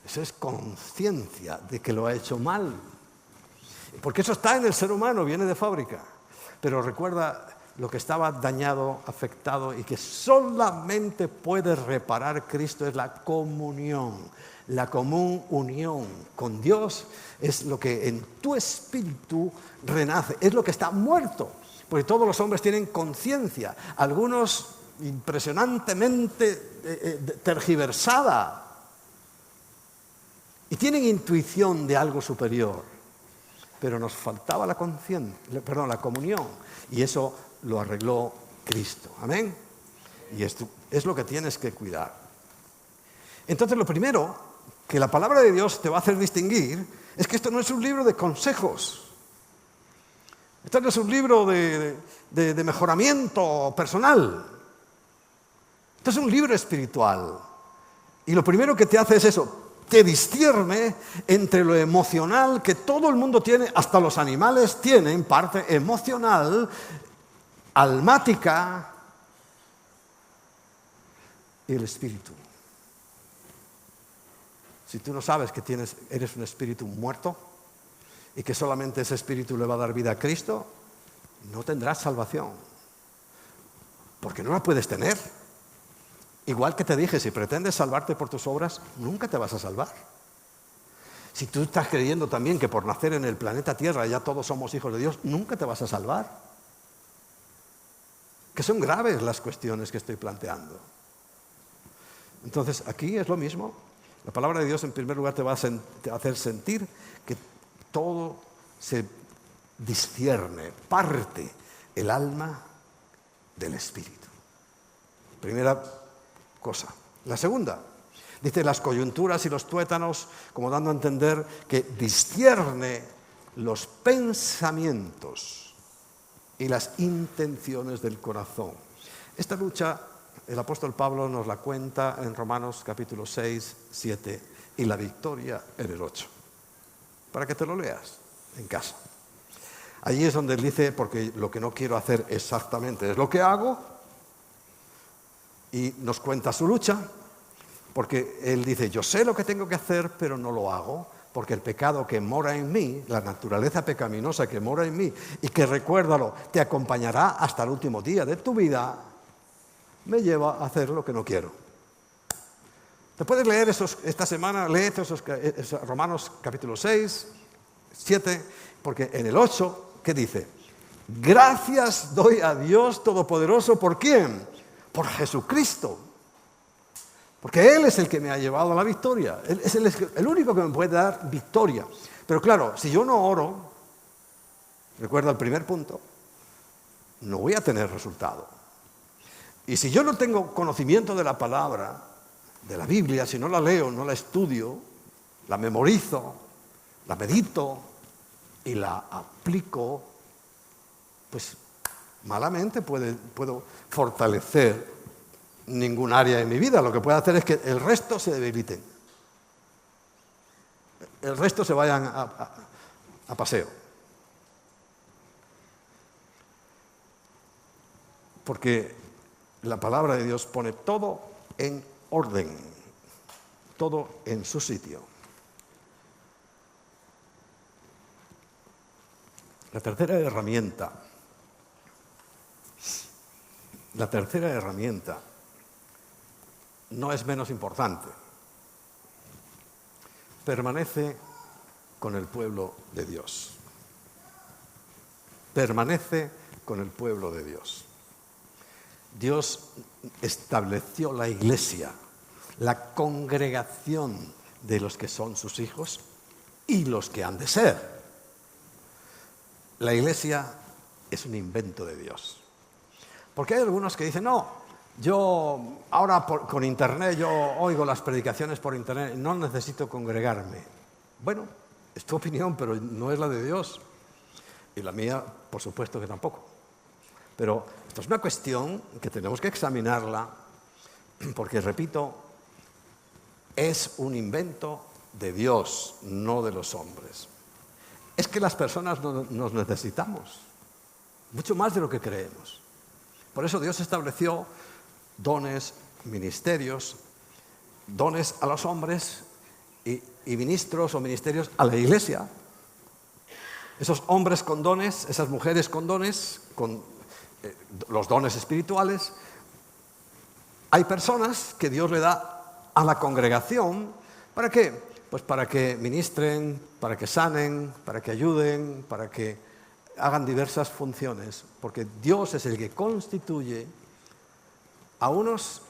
Eso es conciencia de que lo ha hecho mal. Porque eso está en el ser humano, viene de fábrica. Pero recuerda, lo que estaba dañado, afectado y que solamente puede reparar Cristo es la comunión. La común unión con Dios es lo que en tu espíritu renace, es lo que está muerto. Porque todos los hombres tienen conciencia, algunos impresionantemente tergiversada. Y tienen intuición de algo superior. Pero nos faltaba la comunión. Y eso lo arregló Cristo. Amén. Y esto es lo que tienes que cuidar. Entonces, lo primero que la palabra de Dios te va a hacer distinguir es que esto no es un libro de consejos. Esto no es un libro de mejoramiento personal. Esto es un libro espiritual. Y lo primero que te hace es eso. Te discierne entre lo emocional que todo el mundo tiene, hasta los animales tienen parte emocional, almática y el espíritu. Si tú no sabes que eres un espíritu muerto y que solamente ese espíritu le va a dar vida a Cristo, no tendrás salvación, porque no la puedes tener. Igual que te dije, si pretendes salvarte por tus obras, nunca te vas a salvar. Si tú estás creyendo también que por nacer en el planeta Tierra ya todos somos hijos de Dios, nunca te vas a salvar. Que son graves las cuestiones que estoy planteando. Entonces, aquí es lo mismo. La palabra de Dios, en primer lugar, te va a hacer sentir que todo se discierne, parte el alma del Espíritu. Primera cosa. La segunda, dice las coyunturas y los tuétanos, como dando a entender que discierne los pensamientos y las intenciones del corazón. Esta lucha, el apóstol Pablo nos la cuenta en Romanos capítulo 6, 7 y la victoria en el 8. Para que te lo leas en casa. Allí es donde él dice, porque lo que no quiero hacer exactamente es lo que hago, y nos cuenta su lucha, porque él dice, yo sé lo que tengo que hacer, pero no lo hago, porque el pecado que mora en mí, la naturaleza pecaminosa que mora en mí, y que, recuérdalo, te acompañará hasta el último día de tu vida, me lleva a hacer lo que no quiero. Te puedes leer esta semana, léete esos Romanos capítulo 6, 7, porque en el 8, ¿qué dice? Gracias doy a Dios Todopoderoso, ¿por quién? Por Jesucristo. Porque Él es el que me ha llevado a la victoria. Él es el único que me puede dar victoria. Pero claro, si yo no oro, recuerda el primer punto, no voy a tener resultado. Y si yo no tengo conocimiento de la palabra, de la Biblia, si no la leo, no la estudio, la memorizo, la medito y la aplico, pues malamente puedo fortalecer ningún área de mi vida. Lo que puedo hacer es que el resto se debiliten. El resto se vayan a paseo. Porque la palabra de Dios pone todo en orden, todo en su sitio. La tercera herramienta no es menos importante. Permanece con el pueblo de Dios. Permanece con el pueblo de Dios. Dios estableció la iglesia, la congregación de los que son sus hijos y los que han de ser. La iglesia es un invento de Dios. Porque hay algunos que dicen, no, yo ahora con internet, yo oigo las predicaciones por internet, no necesito congregarme. Bueno, es tu opinión, pero no es la de Dios. Y la mía, por supuesto que tampoco. Pero esto es una cuestión que tenemos que examinarla, porque, repito, es un invento de Dios, no de los hombres. Es que las personas nos necesitamos, mucho más de lo que creemos. Por eso Dios estableció dones, ministerios, dones a los hombres y ministros o ministerios a la iglesia. Esos hombres con dones, esas mujeres con dones, con los dones espirituales. Hay personas que Dios le da a la congregación. ¿Para qué? Pues para que ministren, para que sanen, para que ayuden, para que hagan diversas funciones. Porque Dios es el que constituye a unos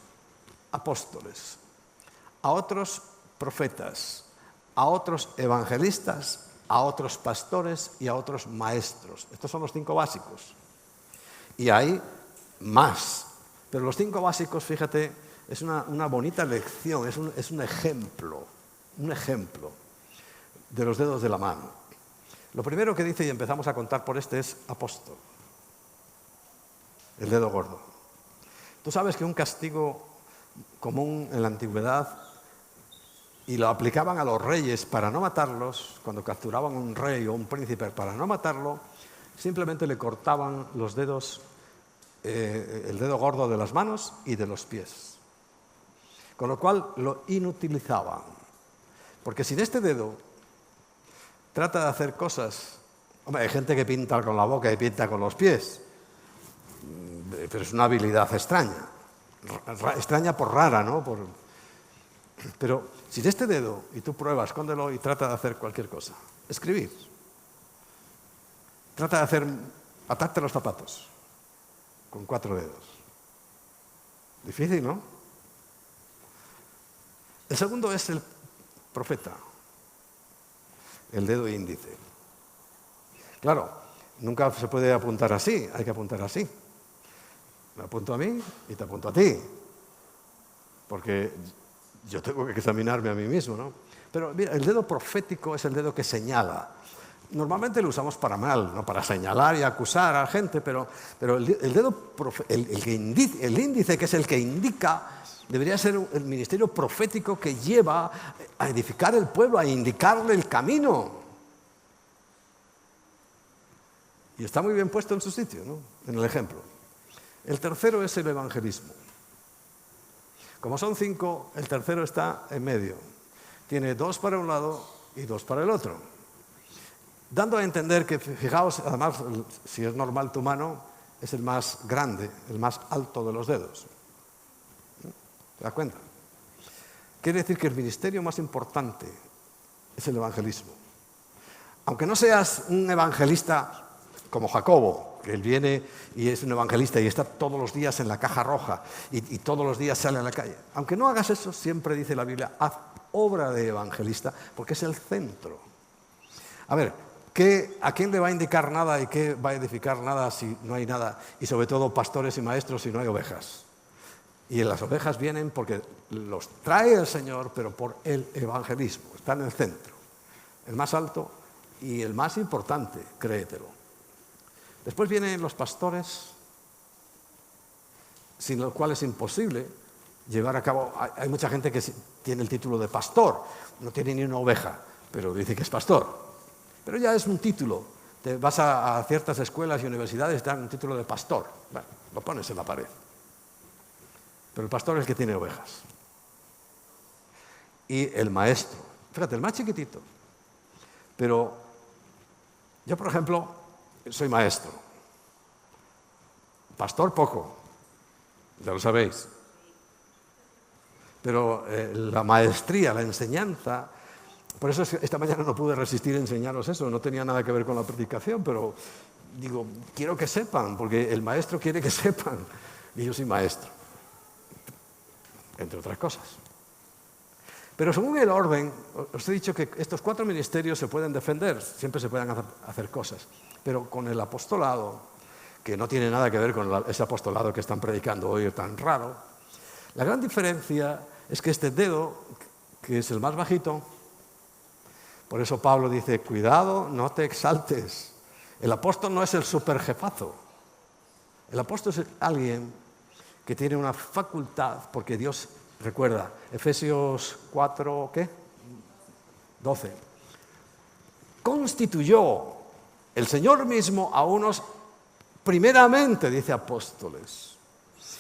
apóstoles, a otros profetas, a otros evangelistas, a otros pastores y a otros maestros. Estos son los 5 básicos. Y hay más. Pero los 5 básicos, fíjate, es una bonita lección, es un ejemplo de los dedos de la mano. Lo primero que dice, y empezamos a contar por este, es apóstol. El dedo gordo. Tú sabes que un castigo común en la antigüedad, y lo aplicaban a los reyes para no matarlos, cuando capturaban un rey o un príncipe para no matarlo, simplemente le cortaban los dedos, el dedo gordo de las manos y de los pies. Con lo cual lo inutilizaban. Porque si de este dedo trata de hacer cosas... Hombre, hay gente que pinta con la boca y pinta con los pies, pero es una habilidad extraña. Extraña por rara, ¿no? Pero si de este dedo, y tú pruebas, escóndelo y trata de hacer cualquier cosa. Escribir. Trata de atarte los zapatos con 4 dedos. Difícil, ¿no? El segundo es el profeta. El dedo índice. Claro, nunca se puede apuntar así, hay que apuntar así. Me apunto a mí y te apunto a ti. Porque yo tengo que examinarme a mí mismo, ¿no? Pero mira, el dedo profético es el dedo que señala. Normalmente lo usamos para mal, no para señalar y acusar a la gente, pero el índice, que es el que indica, debería ser el ministerio profético que lleva a edificar el pueblo, a indicarle el camino. Y está muy bien puesto en su sitio, ¿no? En el ejemplo. El tercero es el evangelismo. Como son 5, el tercero está en medio. Tiene 2 para un lado y 2 para el otro. Dando a entender que, fijaos, además, si es normal tu mano, es el más grande, el más alto de los dedos. ¿Te das cuenta? Quiere decir que el ministerio más importante es el evangelismo. Aunque no seas un evangelista como Jacobo, que él viene y es un evangelista y está todos los días en la caja roja y todos los días sale a la calle. Aunque no hagas eso, siempre dice la Biblia, haz obra de evangelista, porque es el centro. A ver, ¿a quién le va a indicar nada y qué va a edificar nada si no hay nada? Y sobre todo pastores y maestros si no hay ovejas. Y las ovejas vienen porque los trae el Señor, pero por el evangelismo. Está en el centro, el más alto y el más importante, créetelo. Después vienen los pastores, sin los cuales es imposible llevar a cabo. Hay mucha gente que tiene el título de pastor, no tiene ni una oveja, pero dice que es pastor. Pero ya es un título. Te vas a ciertas escuelas y universidades y te dan un título de pastor. Bueno, lo pones en la pared. Pero el pastor es el que tiene ovejas. Y el maestro. Fíjate, el más chiquitito. Pero yo, por ejemplo, soy maestro. Pastor poco, ya lo sabéis. Pero la maestría, la enseñanza, por eso esta mañana no pude resistir a enseñaros eso, no tenía nada que ver con la predicación, pero digo, quiero que sepan, porque el maestro quiere que sepan, y yo soy maestro, entre otras cosas. Pero según el orden, os he dicho que estos 4 ministerios se pueden defender, siempre se pueden hacer cosas, pero con el apostolado, que no tiene nada que ver con ese apostolado que están predicando hoy tan raro, la gran diferencia es que este dedo, que es el más bajito, por eso Pablo dice, cuidado, no te exaltes. El apóstol no es el superjefazo. El apóstol es alguien que tiene una facultad, porque Dios, recuerda, Efesios 4, ¿qué? 12. Constituyó el Señor mismo a unos, primeramente, dice apóstoles.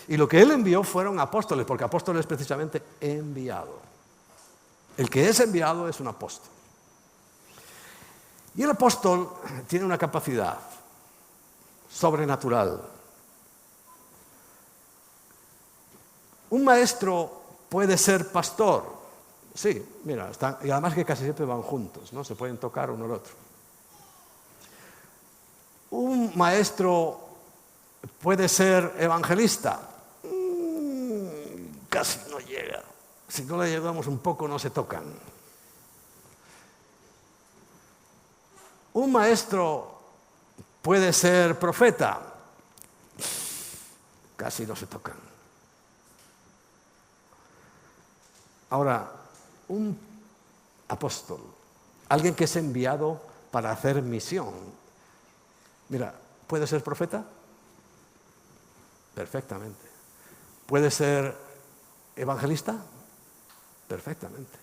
Y lo que Él envió fueron apóstoles, porque apóstol es precisamente enviado. El que es enviado es un apóstol. Y el apóstol tiene una capacidad sobrenatural. Un maestro puede ser pastor. Sí, mira, y además que casi siempre van juntos, ¿no? Se pueden tocar uno al otro. Un maestro puede ser evangelista. Casi no llega. Si no le ayudamos un poco, no se tocan. Un maestro puede ser profeta. Casi no se tocan. Ahora, un apóstol, alguien que es enviado para hacer misión. Mira, ¿puede ser profeta? Perfectamente. ¿Puede ser evangelista? Perfectamente.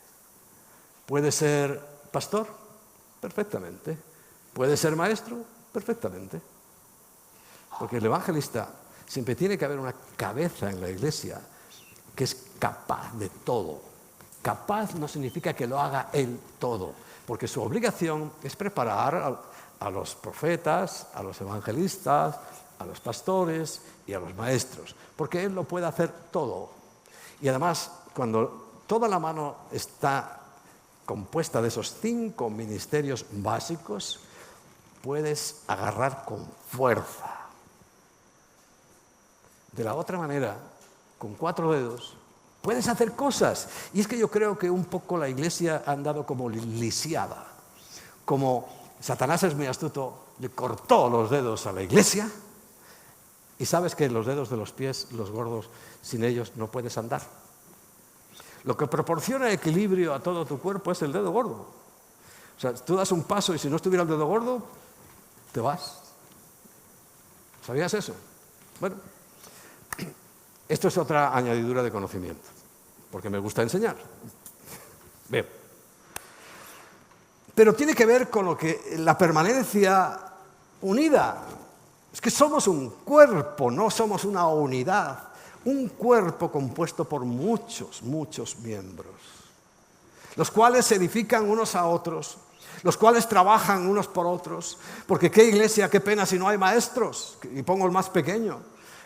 ¿Puede ser pastor? Perfectamente. ¿Puede ser maestro? Perfectamente. Porque el evangelista siempre tiene que haber una cabeza en la iglesia que es capaz de todo. Capaz no significa que lo haga él todo, porque su obligación es preparar a los profetas, a los evangelistas, a los pastores y a los maestros, porque él lo puede hacer todo. Y además, cuando toda la mano está compuesta de esos 5 ministerios básicos, puedes agarrar con fuerza. De la otra manera, con 4 dedos, puedes hacer cosas. Y es que yo creo que un poco la iglesia ha andado como lisiada. Como Satanás es muy astuto, le cortó los dedos a la iglesia Y sabes que los dedos de los pies, los gordos, sin ellos no puedes andar. Lo que proporciona equilibrio a todo tu cuerpo es el dedo gordo. O sea, tú das un paso y si no estuviera el dedo gordo, te vas. ¿Sabías eso? Bueno, esto es otra añadidura de conocimiento, porque me gusta enseñar. Bien. Pero tiene que ver con lo que la permanencia unida. Es que somos un cuerpo, no somos una unidad. Un cuerpo compuesto por muchos miembros, los cuales se edifican unos a otros, los cuales trabajan unos por otros, porque qué iglesia, qué pena si no hay maestros, y pongo el más pequeño,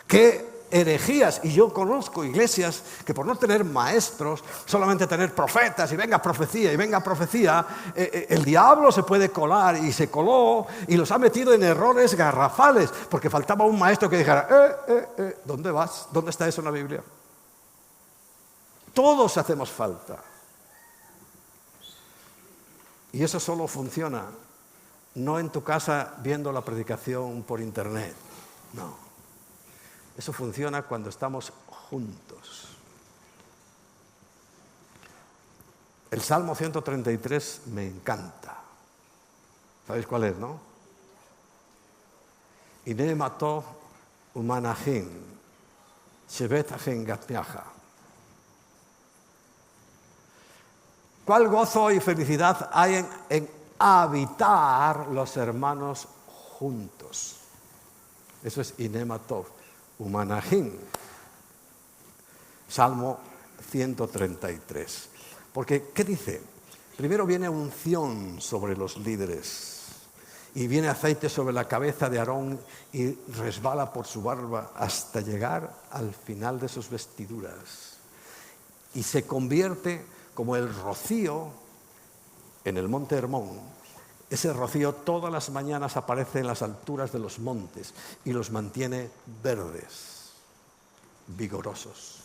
qué herejías, y yo conozco iglesias que por no tener maestros, solamente tener profetas, y venga profecía, el diablo se puede colar, y se coló, y los ha metido en errores garrafales, porque faltaba un maestro que dijera, ¿dónde vas? ¿Dónde está eso en la Biblia? Todos hacemos falta. Y eso solo funciona, no en tu casa viendo la predicación por internet, no. Eso funciona cuando estamos juntos. El Salmo 133 me encanta. ¿Sabéis cuál es, no? Hine ma tov umanachim, shevet Hashem gatmiacha. ¿Cuál gozo y felicidad hay en habitar los hermanos juntos? Eso es Hine ma tov umanachim. Salmo 133. Porque, ¿qué dice? Primero viene unción sobre los líderes y viene aceite sobre la cabeza de Aarón y resbala por su barba hasta llegar al final de sus vestiduras. Y se convierte como el rocío en el monte Hermón. Ese rocío todas las mañanas aparece en las alturas de los montes y los mantiene verdes, vigorosos.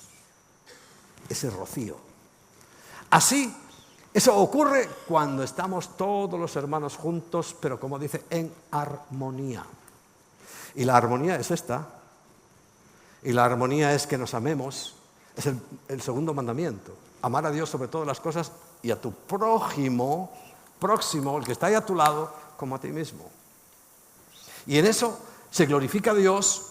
Ese rocío. Así, eso ocurre cuando estamos todos los hermanos juntos, pero como dice, en armonía. Y la armonía es esta. Y la armonía es que nos amemos. Es el segundo mandamiento. Amar a Dios sobre todas las cosas y a tu prójimo, el que está ahí a tu lado, como a ti mismo. Y en eso se glorifica a Dios.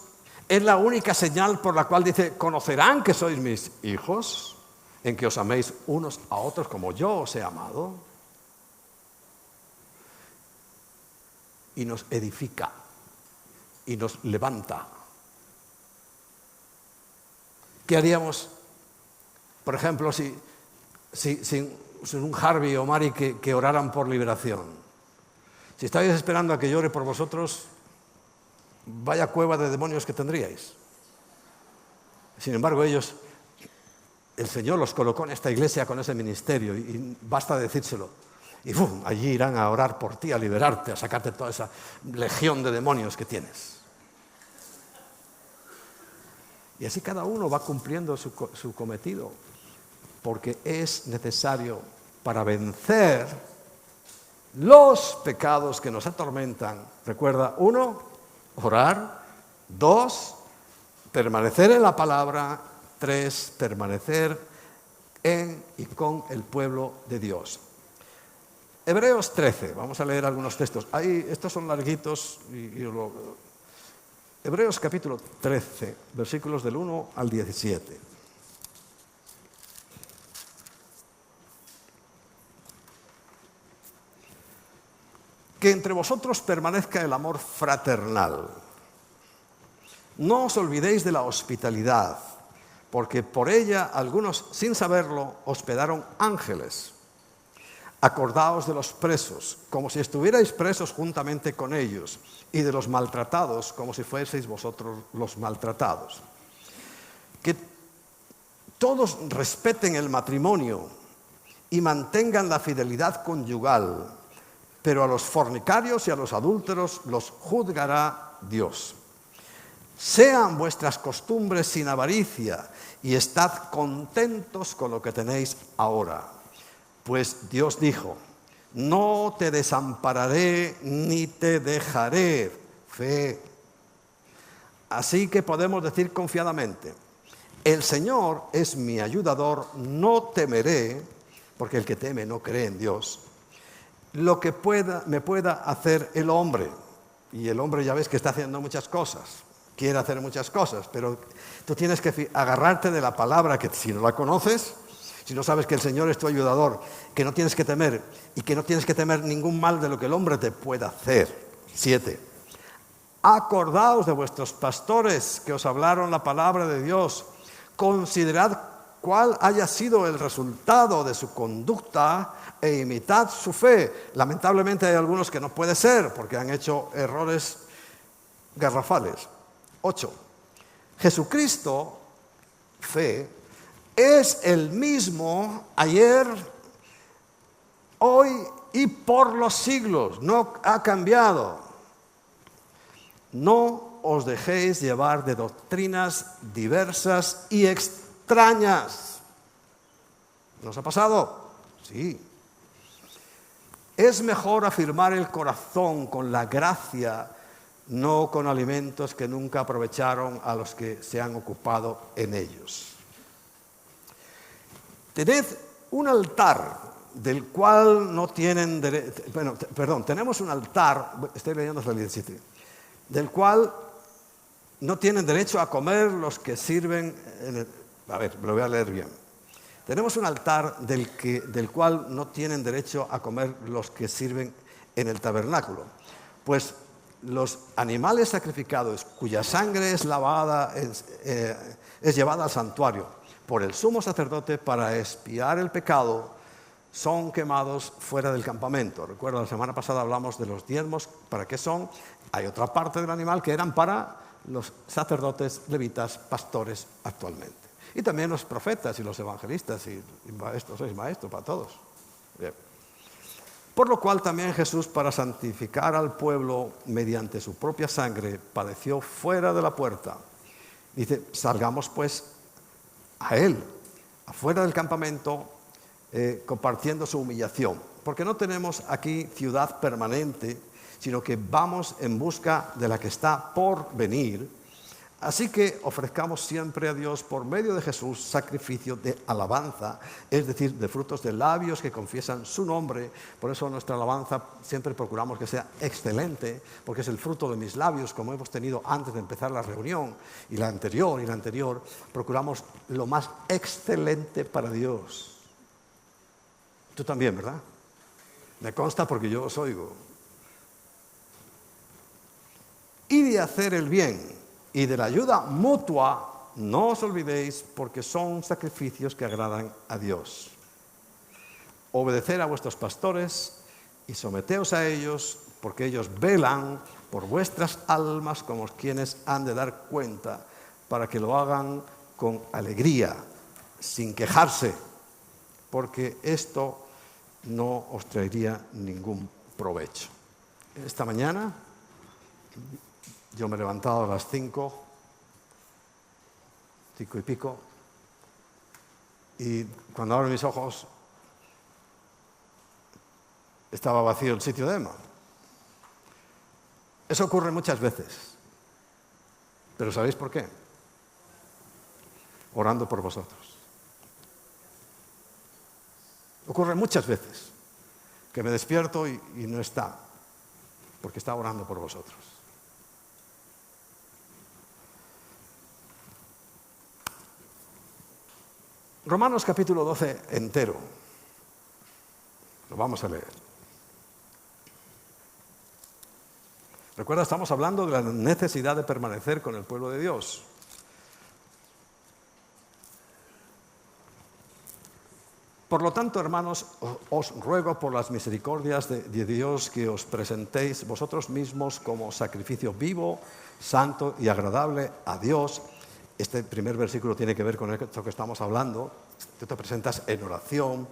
Es la única señal por la cual dice, conocerán que sois mis hijos, en que os améis unos a otros como yo os he amado. Y nos edifica y nos levanta. ¿Qué haríamos, por ejemplo, si un Harvey o Mari que oraran por liberación? Si estáis esperando a que llore por vosotros, vaya cueva de demonios que tendríais. Sin embargo, ellos, el Señor los colocó en esta iglesia con ese ministerio y basta decírselo. Y ¡bum!, allí irán a orar por ti, a liberarte, a sacarte toda esa legión de demonios que tienes. Y así cada uno va cumpliendo su cometido, porque es necesario para vencer los pecados que nos atormentan. Recuerda, 1, orar. 2, permanecer en la palabra. 3, permanecer en y con el pueblo de Dios. Hebreos 13, vamos a leer algunos textos. Estos son larguitos. Hebreos capítulo 13, versículos del 1 al 17. Que entre vosotros permanezca el amor fraternal. No os olvidéis de la hospitalidad, porque por ella algunos, sin saberlo, hospedaron ángeles. Acordaos de los presos, como si estuvierais presos juntamente con ellos, y de los maltratados, como si fueseis vosotros los maltratados. Que todos respeten el matrimonio y mantengan la fidelidad conyugal, pero a los fornicarios y a los adúlteros los juzgará Dios. Sean vuestras costumbres sin avaricia y estad contentos con lo que tenéis ahora. Pues Dios dijo, no te desampararé ni te dejaré. Fe. Así que podemos decir confiadamente, el Señor es mi ayudador, no temeré, porque el que teme no cree en Dios, lo que me pueda hacer el hombre. Y el hombre ya ves que está haciendo muchas cosas, quiere hacer muchas cosas, pero tú tienes que agarrarte de la palabra, que si no la conoces, si no sabes que el Señor es tu ayudador, que no tienes que temer y que no tienes que temer ningún mal de lo que el hombre te pueda hacer. 7. Acordaos de vuestros pastores que os hablaron la palabra de Dios. Considerad cuál haya sido el resultado de su conducta e imitad su fe. Lamentablemente hay algunos que no puede ser porque han hecho errores garrafales. 8. Jesucristo, fe, es el mismo ayer, hoy y por los siglos. No ha cambiado. No os dejéis llevar de doctrinas diversas y extrañas. ¿Nos ha pasado? Sí. Es mejor afirmar el corazón con la gracia, no con alimentos que nunca aprovecharon a los que se han ocupado en ellos. Tened un altar del cual no tienen derecho, tenemos un altar, estoy leyendo hasta el 17, del cual no tienen derecho a comer los que sirven lo voy a leer bien. Tenemos un altar del cual no tienen derecho a comer los que sirven en el tabernáculo, pues los animales sacrificados cuya sangre es lavada, es llevada al santuario por el sumo sacerdote para expiar el pecado, son quemados fuera del campamento. Recuerda, la semana pasada hablamos de los diezmos, ¿para qué son? Hay otra parte del animal que eran para los sacerdotes, levitas, pastores actualmente. Y también los profetas y los evangelistas y maestros, sois maestros para todos. Bien. Por lo cual también Jesús, para santificar al pueblo mediante su propia sangre, padeció fuera de la puerta. Dice, salgamos pues a él, afuera del campamento, compartiendo su humillación. Porque no tenemos aquí ciudad permanente, sino que vamos en busca de la que está por venir. Así que ofrezcamos siempre a Dios por medio de Jesús sacrificio de alabanza, es decir, de frutos de labios que confiesan su nombre. Por eso nuestra alabanza siempre procuramos que sea excelente, porque es el fruto de mis labios, como hemos tenido antes de empezar la reunión, y la anterior, procuramos lo más excelente para Dios. Tú también, ¿verdad? Me consta porque yo os oigo. Y de hacer el bien y de la ayuda mutua, no os olvidéis, porque son sacrificios que agradan a Dios. Obedecer a vuestros pastores y someteos a ellos, porque ellos velan por vuestras almas como quienes han de dar cuenta, para que lo hagan con alegría, sin quejarse, porque esto no os traería ningún provecho. Esta mañana yo me he levantado a las 5 y pico, y cuando abro mis ojos estaba vacío el sitio de Emma. Eso ocurre muchas veces, pero ¿sabéis por qué? Orando por vosotros. Ocurre muchas veces que me despierto y no está, porque está orando por vosotros. Romanos capítulo 12 entero. Lo vamos a leer. Recuerda, estamos hablando de la necesidad de permanecer con el pueblo de Dios. Por lo tanto, hermanos, os ruego por las misericordias de Dios que os presentéis vosotros mismos como sacrificio vivo, santo y agradable a Dios. Este primer versículo tiene que ver con esto que estamos hablando. Tú te presentas en oración,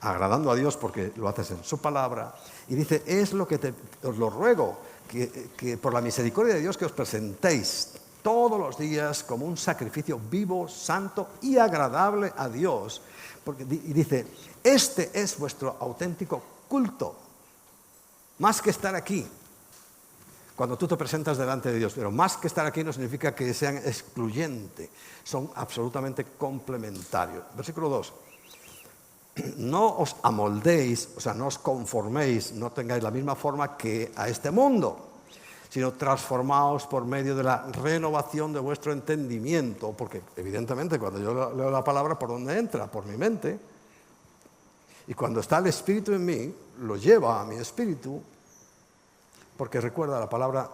agradando a Dios porque lo haces en su palabra. Y dice, es lo que os lo ruego, que por la misericordia de Dios que os presentéis todos los días como un sacrificio vivo, santo y agradable a Dios. Y dice, este es vuestro auténtico culto, más que estar aquí. cuando tú te presentas delante de Dios. Pero más que estar aquí no significa que sean excluyentes, son absolutamente complementarios. Versículo 2. No os amoldéis, o sea, no os conforméis, no tengáis la misma forma que a este mundo, sino transformaos por medio de la renovación de vuestro entendimiento, porque evidentemente cuando yo leo la palabra, ¿por dónde entra? Por mi mente. Y cuando está el Espíritu en mí, lo lleva a mi espíritu, porque recuerda la palabra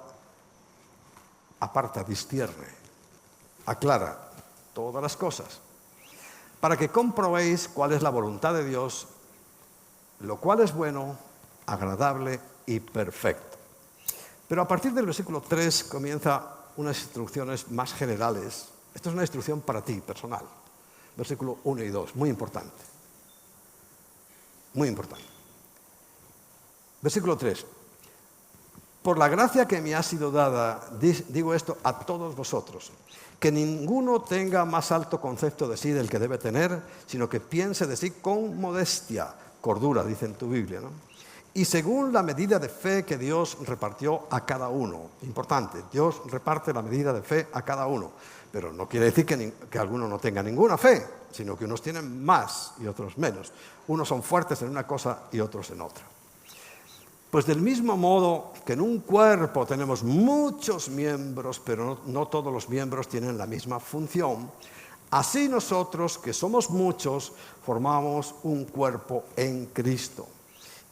aparta, discierne, aclara todas las cosas, para que comprobéis cuál es la voluntad de Dios, lo cual es bueno, agradable y perfecto. Pero a partir del versículo 3 comienza unas instrucciones más generales. Esto es una instrucción para ti, personal. Versículo 1 y 2, muy importante. Muy importante. Versículo 3. Por la gracia que me ha sido dada, digo esto a todos vosotros, que ninguno tenga más alto concepto de sí del que debe tener, sino que piense de sí con modestia, cordura, dice en tu Biblia, ¿no? Y según la medida de fe que Dios repartió a cada uno. Importante, Dios reparte la medida de fe a cada uno. Pero no quiere decir que alguno no tenga ninguna fe, sino que unos tienen más y otros menos. Unos son fuertes en una cosa y otros en otra. Pues del mismo modo que en un cuerpo tenemos muchos miembros, pero no todos los miembros tienen la misma función, así nosotros, que somos muchos, formamos un cuerpo en Cristo.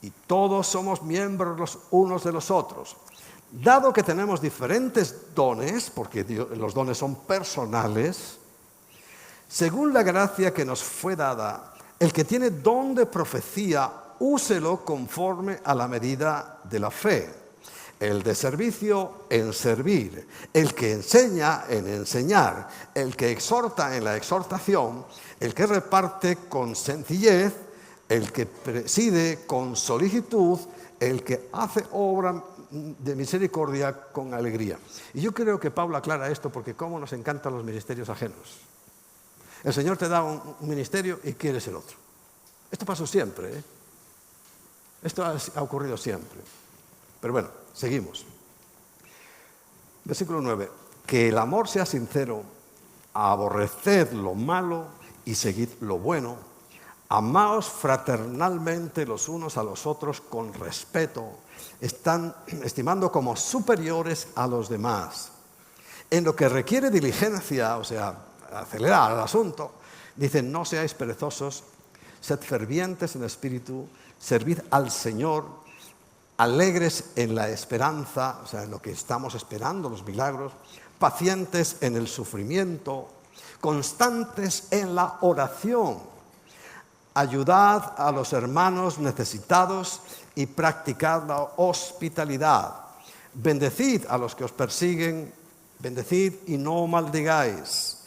Y todos somos miembros los unos de los otros. Dado que tenemos diferentes dones, porque los dones son personales, según la gracia que nos fue dada, el que tiene don de profecía, úselo conforme a la medida de la fe. El de servicio, en servir. El que enseña, en enseñar. El que exhorta, en la exhortación. El que reparte, con sencillez. El que preside, con solicitud. El que hace obra de misericordia, con alegría. Y yo creo que Pablo aclara esto porque cómo nos encantan los ministerios ajenos. El Señor te da un ministerio y quieres el otro. Esto pasó siempre, ¿eh? Esto ha ocurrido siempre. Pero bueno, seguimos. Versículo 9. Que el amor sea sincero, aborreced lo malo y seguid lo bueno. Amaos fraternalmente los unos a los otros con respeto, están estimando como superiores a los demás. En lo que requiere diligencia, o sea, acelerar el asunto, dicen, no seáis perezosos, sed fervientes en espíritu, servid al Señor, alegres en la esperanza, o sea, en lo que estamos esperando, los milagros, pacientes en el sufrimiento, constantes en la oración, ayudad a los hermanos necesitados y practicad la hospitalidad. Bendecid a los que os persiguen, bendecid y no maldigáis.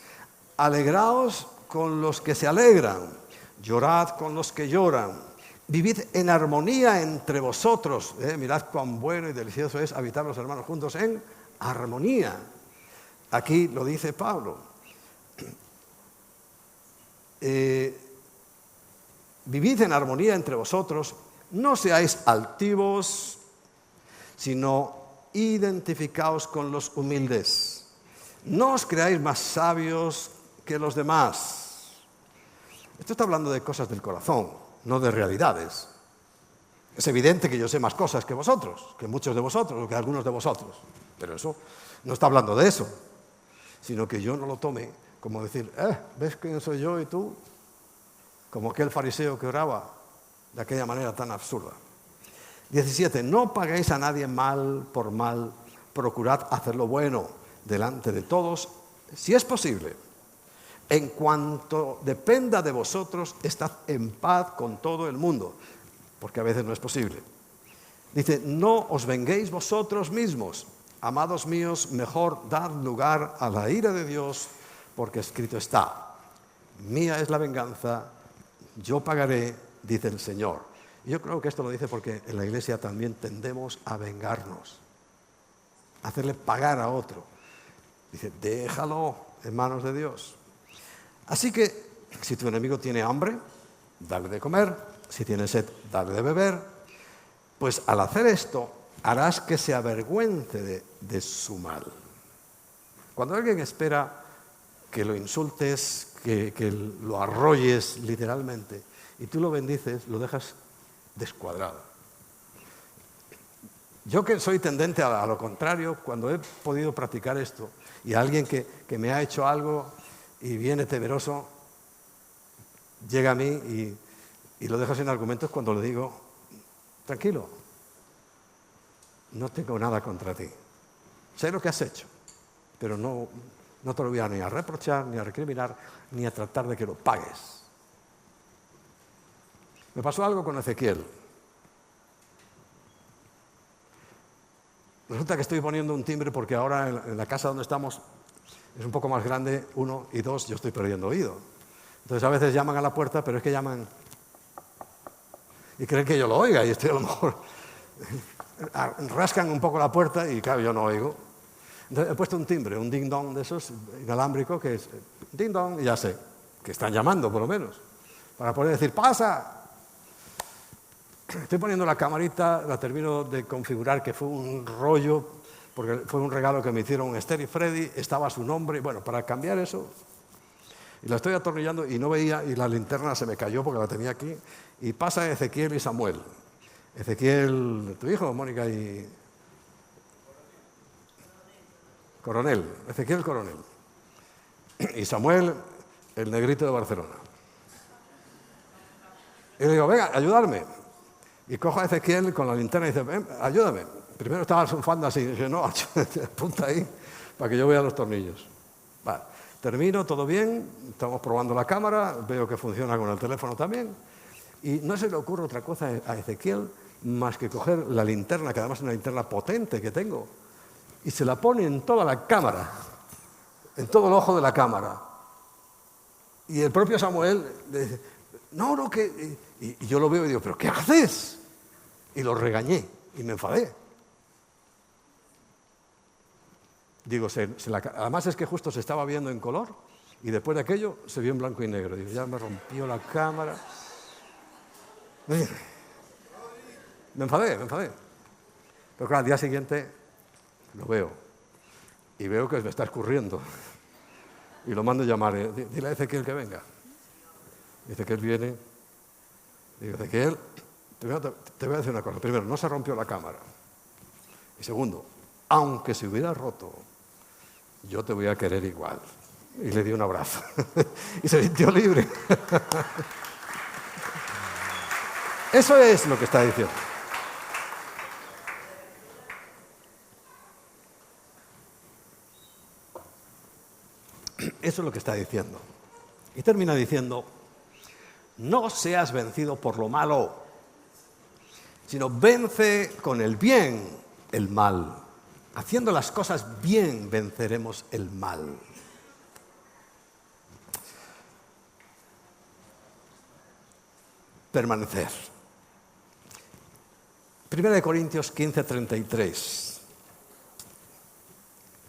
Alegraos con los que se alegran, llorad con los que lloran. Vivid en armonía entre vosotros. Mirad cuán bueno y delicioso es habitar los hermanos juntos en armonía. Aquí lo dice Pablo. Vivid en armonía entre vosotros, no seáis altivos, sino identificaos con los humildes. No os creáis más sabios que los demás. Esto está hablando de cosas del corazón, no de realidades. Es evidente que yo sé más cosas que vosotros, que muchos de vosotros, o que algunos de vosotros. Pero eso no está hablando de eso, sino que yo no lo tome como decir, ¿ves quién soy yo y tú? Como aquel fariseo que oraba de aquella manera tan absurda. 17. No paguéis a nadie mal por mal, procurad hacer lo bueno delante de todos, si es posible. En cuanto dependa de vosotros, estad en paz con todo el mundo, porque a veces no es posible. Dice, no os venguéis vosotros mismos, amados míos, mejor dad lugar a la ira de Dios, porque escrito está, mía es la venganza, yo pagaré, dice el Señor. Y yo creo que esto lo dice porque en la iglesia también tendemos a vengarnos, a hacerle pagar a otro. Dice, déjalo en manos de Dios. Así que, si tu enemigo tiene hambre, dale de comer. Si tiene sed, dale de beber. Pues al hacer esto, harás que se avergüence de su mal. Cuando alguien espera que lo insultes, que lo arrolles literalmente, y tú lo bendices, lo dejas descuadrado. Yo que soy tendente a lo contrario, cuando he podido practicar esto, y alguien que me ha hecho algo y viene temeroso, llega a mí y lo dejo sin argumentos cuando le digo, tranquilo, no tengo nada contra ti. Sé lo que has hecho, pero no te lo voy a ni a reprochar, ni a recriminar, ni a tratar de que lo pagues. Me pasó algo con Ezequiel. Resulta que estoy poniendo un timbre porque ahora en la casa donde estamos es un poco más grande, 1 y 2, yo estoy perdiendo oído. Entonces a veces llaman a la puerta, pero es que llaman y creen que yo lo oiga y estoy a lo mejor... rascan un poco la puerta y claro, yo no oigo. Entonces he puesto un timbre, un ding-dong de esos, inalámbrico, que es ding-dong y ya sé, que están llamando por lo menos, para poder decir, ¡pasa! Estoy poniendo la camarita, la termino de configurar, que fue un rollo, porque fue un regalo que me hicieron Esther y Freddy, estaba su nombre, y bueno, para cambiar eso, y la estoy atornillando y no veía, y la linterna se me cayó porque la tenía aquí, y pasa Ezequiel y Samuel. Ezequiel, tu hijo, Mónica, y... Coronel, Ezequiel Coronel. Y Samuel, el negrito de Barcelona. Y le digo, venga, ayudarme. Y cojo a Ezequiel con la linterna y dice, ven, ayúdame. Primero estaba surfando así, y dije, no, apunta ahí para que yo vea los tornillos. Vale. Termino, todo bien, estamos probando la cámara, veo que funciona con el teléfono también. Y no se le ocurre otra cosa a Ezequiel más que coger la linterna, que además es una linterna potente que tengo, y se la pone en toda la cámara, en todo el ojo de la cámara. Y el propio Samuel le dice, no, que... Y yo lo veo y digo, ¿pero qué haces? Y lo regañé y me enfadé. Digo, además es que justo se estaba viendo en color y después de aquello se vio en blanco y negro. Digo, ya me rompió la cámara. Me enfadé. Pero claro, al día siguiente lo veo y veo que me está escurriendo. Y lo mando a llamar. Dile a Ezequiel que venga. Y Ezequiel viene. Digo, Ezequiel, te voy a decir una cosa. Primero, no se rompió la cámara. Y segundo, aunque se hubiera roto, yo te voy a querer igual. Y le di un abrazo. Y se sintió libre. Eso es lo que está diciendo. Eso es lo que está diciendo. Y termina diciendo, no seas vencido por lo malo, sino vence con el bien el mal. Haciendo las cosas bien venceremos el mal. Permanecer. 1 Corintios 15:33.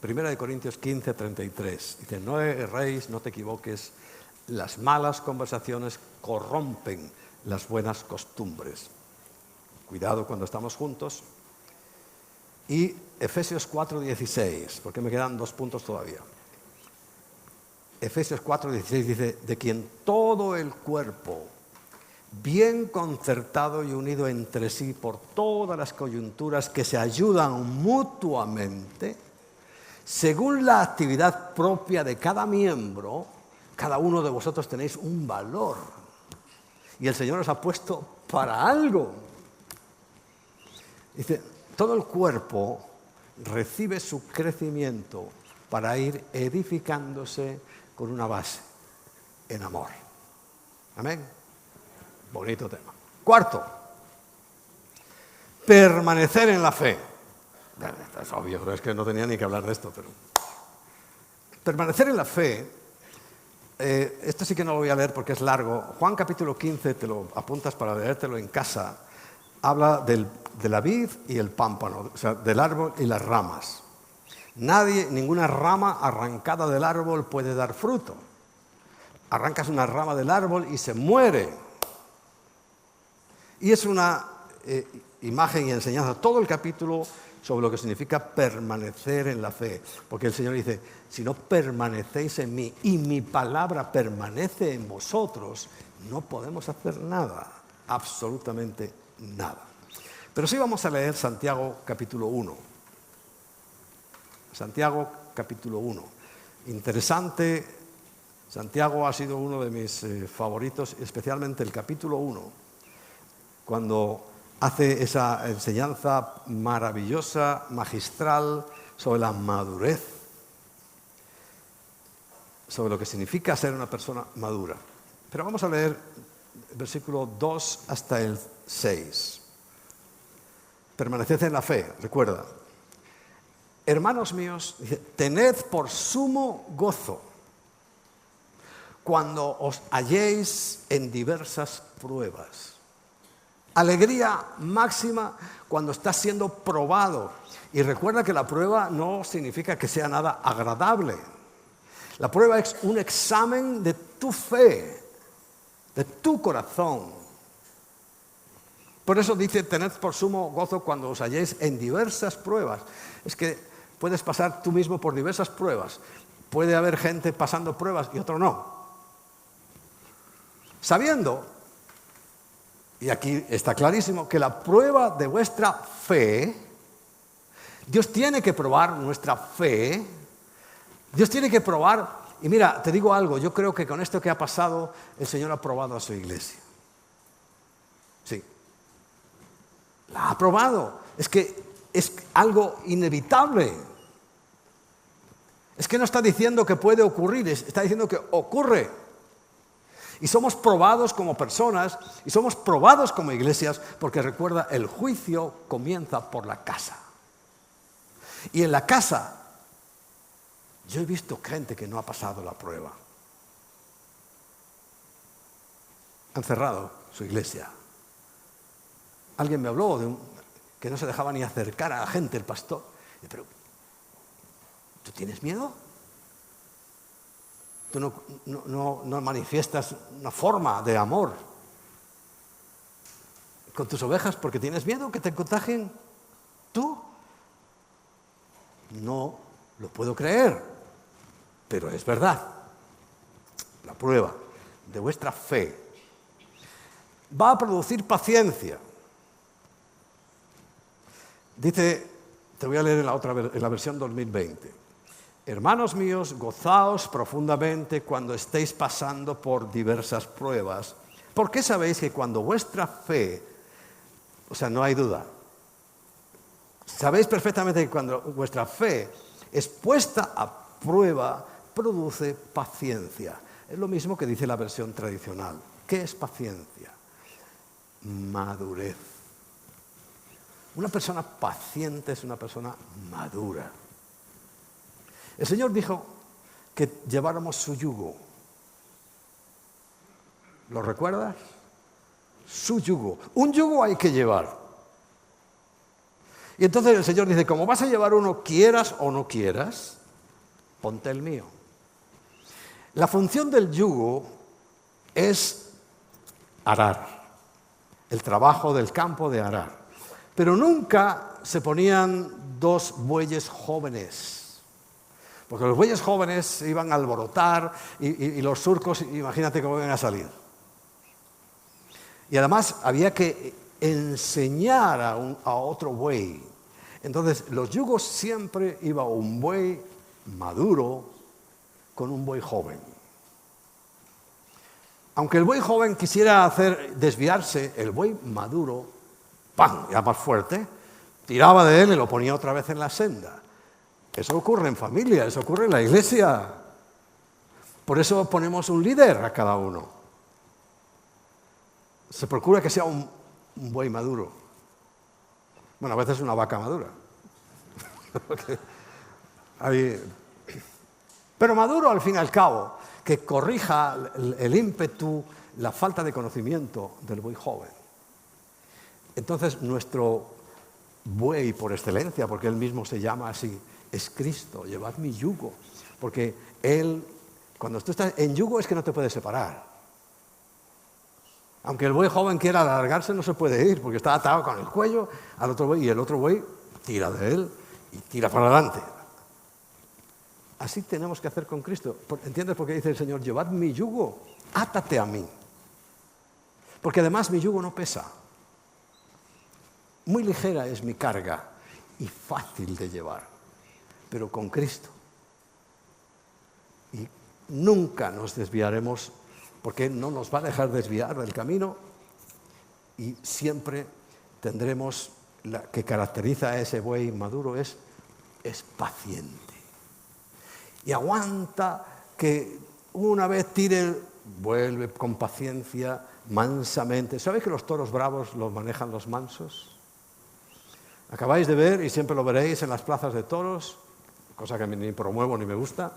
1 Corintios 15:33. Dice, no erréis, no te equivoques, las malas conversaciones corrompen las buenas costumbres. Cuidado cuando estamos juntos. Y Efesios 4:16, porque me quedan 2 puntos todavía. Efesios 4:16 dice, de quien todo el cuerpo, bien concertado y unido entre sí por todas las coyunturas que se ayudan mutuamente, según la actividad propia de cada miembro, cada uno de vosotros tenéis un valor. Y el Señor os ha puesto para algo. Dice, todo el cuerpo recibe su crecimiento para ir edificándose con una base en amor. Amén. Bonito tema. Cuarto, permanecer en la fe. Es obvio, pero es que no tenía ni que hablar de esto. Pero permanecer en la fe, esto sí que no lo voy a leer porque es largo. Juan capítulo 15, te lo apuntas para leértelo en casa, habla de la vid y el pámpano, o sea, del árbol y las ramas. Ninguna rama arrancada del árbol puede dar fruto. Arrancas una rama del árbol y se muere. Y es una imagen y enseñanza, todo el capítulo sobre lo que significa permanecer en la fe. Porque el Señor dice, si no permanecéis en mí y mi palabra permanece en vosotros, no podemos hacer nada, absolutamente nada. Pero sí vamos a leer Santiago capítulo 1. Santiago capítulo 1. Interesante, Santiago ha sido uno de mis favoritos, especialmente el capítulo 1, cuando hace esa enseñanza maravillosa, magistral, sobre la madurez, sobre lo que significa ser una persona madura. Pero vamos a leer el versículo 2 hasta el 6. Permaneced en la fe, recuerda. Hermanos míos, tened por sumo gozo cuando os halléis en diversas pruebas. Alegría máxima cuando estás siendo probado. Y recuerda que la prueba no significa que sea nada agradable. La prueba es un examen de tu fe, de tu corazón. Por eso dice, tened por sumo gozo cuando os halléis en diversas pruebas. Es que puedes pasar tú mismo por diversas pruebas. Puede haber gente pasando pruebas y otro no. Sabiendo, y aquí está clarísimo, que la prueba de vuestra fe, Dios tiene que probar nuestra fe, Dios tiene que probar, y mira, te digo algo, yo creo que con esto que ha pasado, el Señor ha probado a su iglesia. Sí, la ha probado, es que es algo inevitable. Es que no está diciendo que puede ocurrir, está diciendo que ocurre. Y somos probados como personas y somos probados como iglesias porque recuerda, el juicio comienza por la casa. Y en la casa, yo he visto gente que no ha pasado la prueba. Han cerrado su iglesia. Alguien me habló de que no se dejaba ni acercar a la gente, el pastor. Y, pero, ¿tú tienes miedo? Tú no manifiestas una forma de amor con tus ovejas porque tienes miedo que te contagien. ¿Tú? No lo puedo creer, pero es verdad. La prueba de vuestra fe va a producir paciencia. Dice, te voy a leer en la versión 2020. Hermanos míos, gozaos profundamente cuando estéis pasando por diversas pruebas, porque sabéis que cuando vuestra fe, o sea, no hay duda, sabéis perfectamente que cuando vuestra fe es puesta a prueba, produce paciencia. Es lo mismo que dice la versión tradicional. ¿Qué es paciencia? Madurez. Una persona paciente es una persona madura. El Señor dijo que lleváramos su yugo. ¿Lo recuerdas? Su yugo. Un yugo hay que llevar. Y entonces el Señor dice, como vas a llevar uno, quieras o no quieras, ponte el mío. La función del yugo es arar. El trabajo del campo de arar. Pero nunca se ponían dos bueyes jóvenes. Porque los bueyes jóvenes iban a alborotar y los surcos, imagínate cómo iban a salir. Y además había que enseñar a otro buey. Entonces, los yugos siempre iba un buey maduro con un buey joven. Aunque el buey joven quisiera hacer desviarse, el buey maduro, ¡pam!, ya más fuerte, tiraba de él y lo ponía otra vez en la senda. Eso ocurre en familia, eso ocurre en la iglesia. Por eso ponemos un líder a cada uno. Se procura que sea un buey maduro. Bueno, a veces una vaca madura. Pero maduro al fin y al cabo, que corrija el ímpetu, la falta de conocimiento del buey joven. Entonces nuestro buey por excelencia, porque él mismo se llama así, es Cristo. Llevad mi yugo, porque él, cuando tú estás en yugo es que no te puedes separar. Aunque el buey joven quiera alargarse, no se puede ir, porque está atado con el cuello al otro buey, y el otro buey tira de él y tira para adelante. Así tenemos que hacer con Cristo. ¿Entiendes por qué dice el Señor, llevad mi yugo, átate a mí? Porque además mi yugo no pesa. Muy ligera es mi carga y fácil de llevar, pero con Cristo. Y nunca nos desviaremos, porque Él no nos va a dejar desviar del camino, y siempre tendremos, la que caracteriza a ese buey maduro es paciente. Y aguanta que una vez tire, vuelve con paciencia, mansamente. ¿Sabéis que los toros bravos los manejan los mansos? Acabáis de ver, y siempre lo veréis en las plazas de toros, cosa que ni promuevo ni me gusta,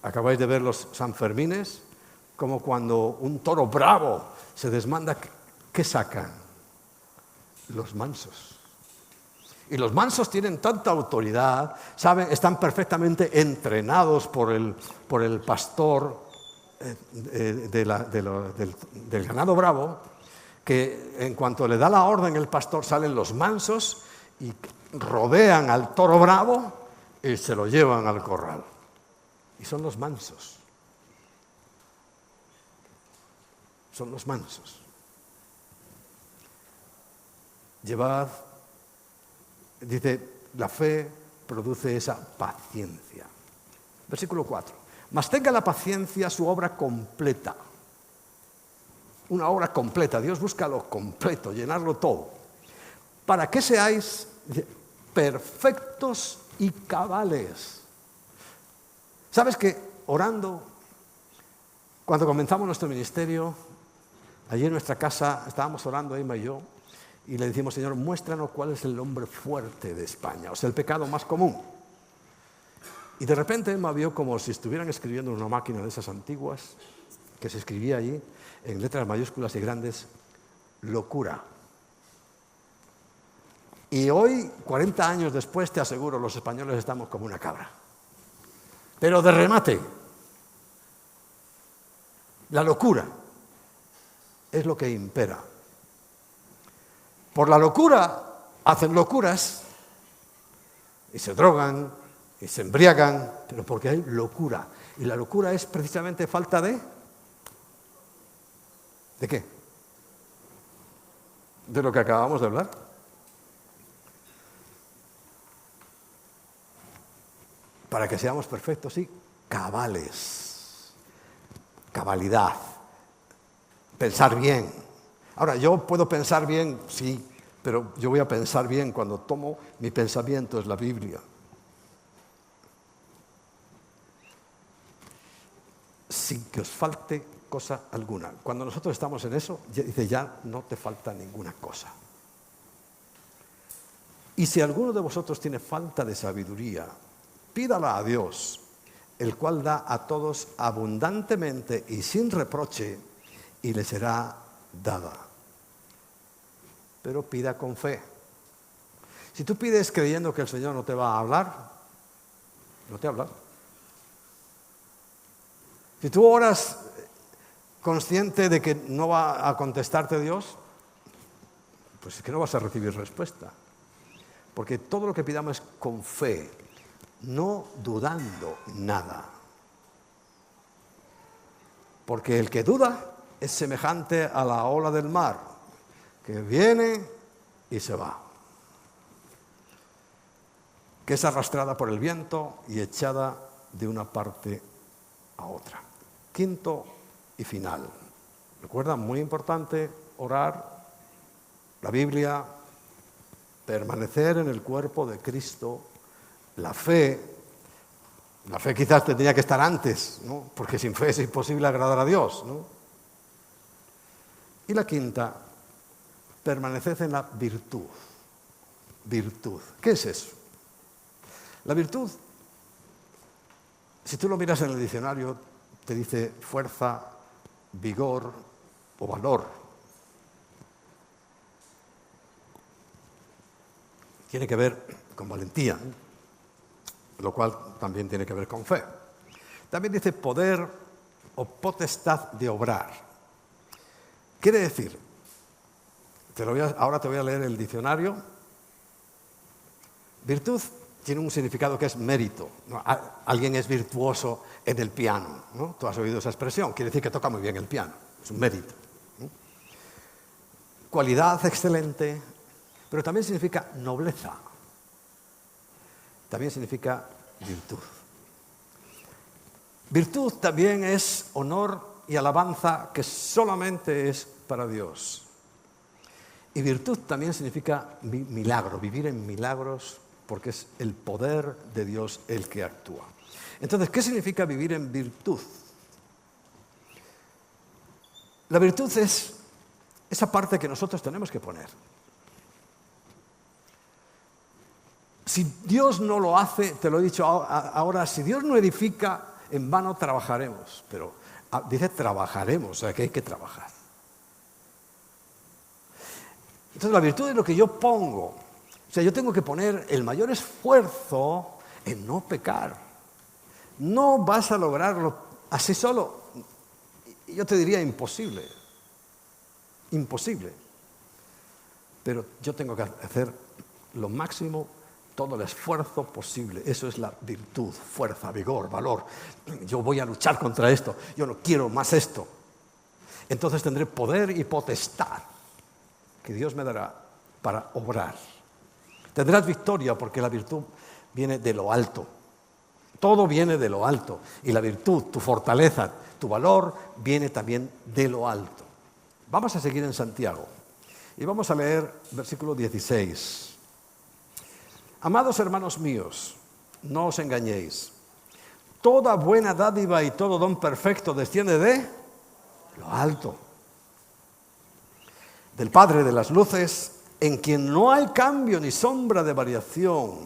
acabáis de ver los Sanfermines, como cuando un toro bravo se desmanda, ¿qué sacan? Los mansos. Y los mansos tienen tanta autoridad, ¿saben? Están perfectamente entrenados por el pastor del ganado bravo, que en cuanto le da la orden el pastor, salen los mansos y rodean al toro bravo y se lo llevan al corral. Y son los mansos. Son los mansos. Llevad, dice, la fe produce esa paciencia. Versículo 4. Mas tenga la paciencia su obra completa. Una obra completa. Dios busca lo completo, llenarlo todo. Para que seáis perfectos y cabales. ¿Sabes que orando, cuando comenzamos nuestro ministerio, allí en nuestra casa, estábamos orando, Emma y yo, y le decimos, Señor, muéstranos cuál es el hombre fuerte de España, o sea, el pecado más común. Y de repente Emma vio como si estuvieran escribiendo en una máquina de esas antiguas, que se escribía allí, en letras mayúsculas y grandes, locura. Y hoy, 40 años después, te aseguro, los españoles estamos como una cabra. Pero de remate, la locura es lo que impera. Por la locura hacen locuras y se drogan y se embriagan, pero porque hay locura. Y la locura es precisamente falta de... ¿De qué? De lo que acabamos de hablar. Para que seamos perfectos y cabales. Cabalidad. Pensar bien. Ahora, yo puedo pensar bien, sí, pero yo voy a pensar bien cuando tomo mi pensamiento, es la Biblia. Sin que os falte cosa alguna. Cuando nosotros estamos en eso, dice, ya no te falta ninguna cosa. Y si alguno de vosotros tiene falta de sabiduría, pídala a Dios, el cual da a todos abundantemente y sin reproche, y le será dada. Pero pida con fe. Si tú pides creyendo que el Señor no te va a hablar, no te habla. Si tú oras consciente de que no va a contestarte Dios, pues es que no vas a recibir respuesta. Porque todo lo que pidamos es con fe, no dudando nada. Porque el que duda es semejante a la ola del mar, que viene y se va, que es arrastrada por el viento y echada de una parte a otra. Quinto y final. Recuerda, muy importante, orar, la Biblia, permanecer en el cuerpo de Cristo, la fe quizás tendría que estar antes, ¿no? Porque sin fe es imposible agradar a Dios, ¿no? Y la quinta, permaneced en la virtud. Virtud. ¿Qué es eso? La virtud, si tú lo miras en el diccionario, te dice fuerza, vigor o valor. Tiene que ver con valentía, lo cual también tiene que ver con fe. También dice poder o potestad de obrar. Quiere decir, ahora te voy a leer el diccionario. Virtud tiene un significado que es mérito, ¿no? Alguien es virtuoso en el piano, ¿no? Tú has oído esa expresión, quiere decir que toca muy bien el piano, es un mérito, ¿no? Cualidad excelente, pero también significa nobleza, también significa virtud. Virtud también es honor y alabanza que solamente es para Dios. Y virtud también significa milagro, vivir en milagros, porque es el poder de Dios el que actúa. Entonces, ¿qué significa vivir en virtud? La virtud es esa parte que nosotros tenemos que poner. Si Dios no lo hace, te lo he dicho ahora, si Dios no edifica, en vano trabajaremos. Pero dice trabajaremos, o sea que hay que trabajar. Entonces la virtud es lo que yo pongo. O sea, yo tengo que poner el mayor esfuerzo en no pecar. No vas a lograrlo así solo. Yo te diría imposible. Imposible. Pero yo tengo que hacer lo máximo, todo el esfuerzo posible. Eso es la virtud, fuerza, vigor, valor. Yo voy a luchar contra esto. Yo no quiero más esto. Entonces tendré poder y potestad que Dios me dará para obrar. Tendrás victoria porque la virtud viene de lo alto. Todo viene de lo alto. Y la virtud, tu fortaleza, tu valor, viene también de lo alto. Vamos a seguir en Santiago. Y vamos a leer versículo 16. Amados hermanos míos, no os engañéis. Toda buena dádiva y todo don perfecto desciende de lo alto, del Padre de las luces, en quien no hay cambio ni sombra de variación.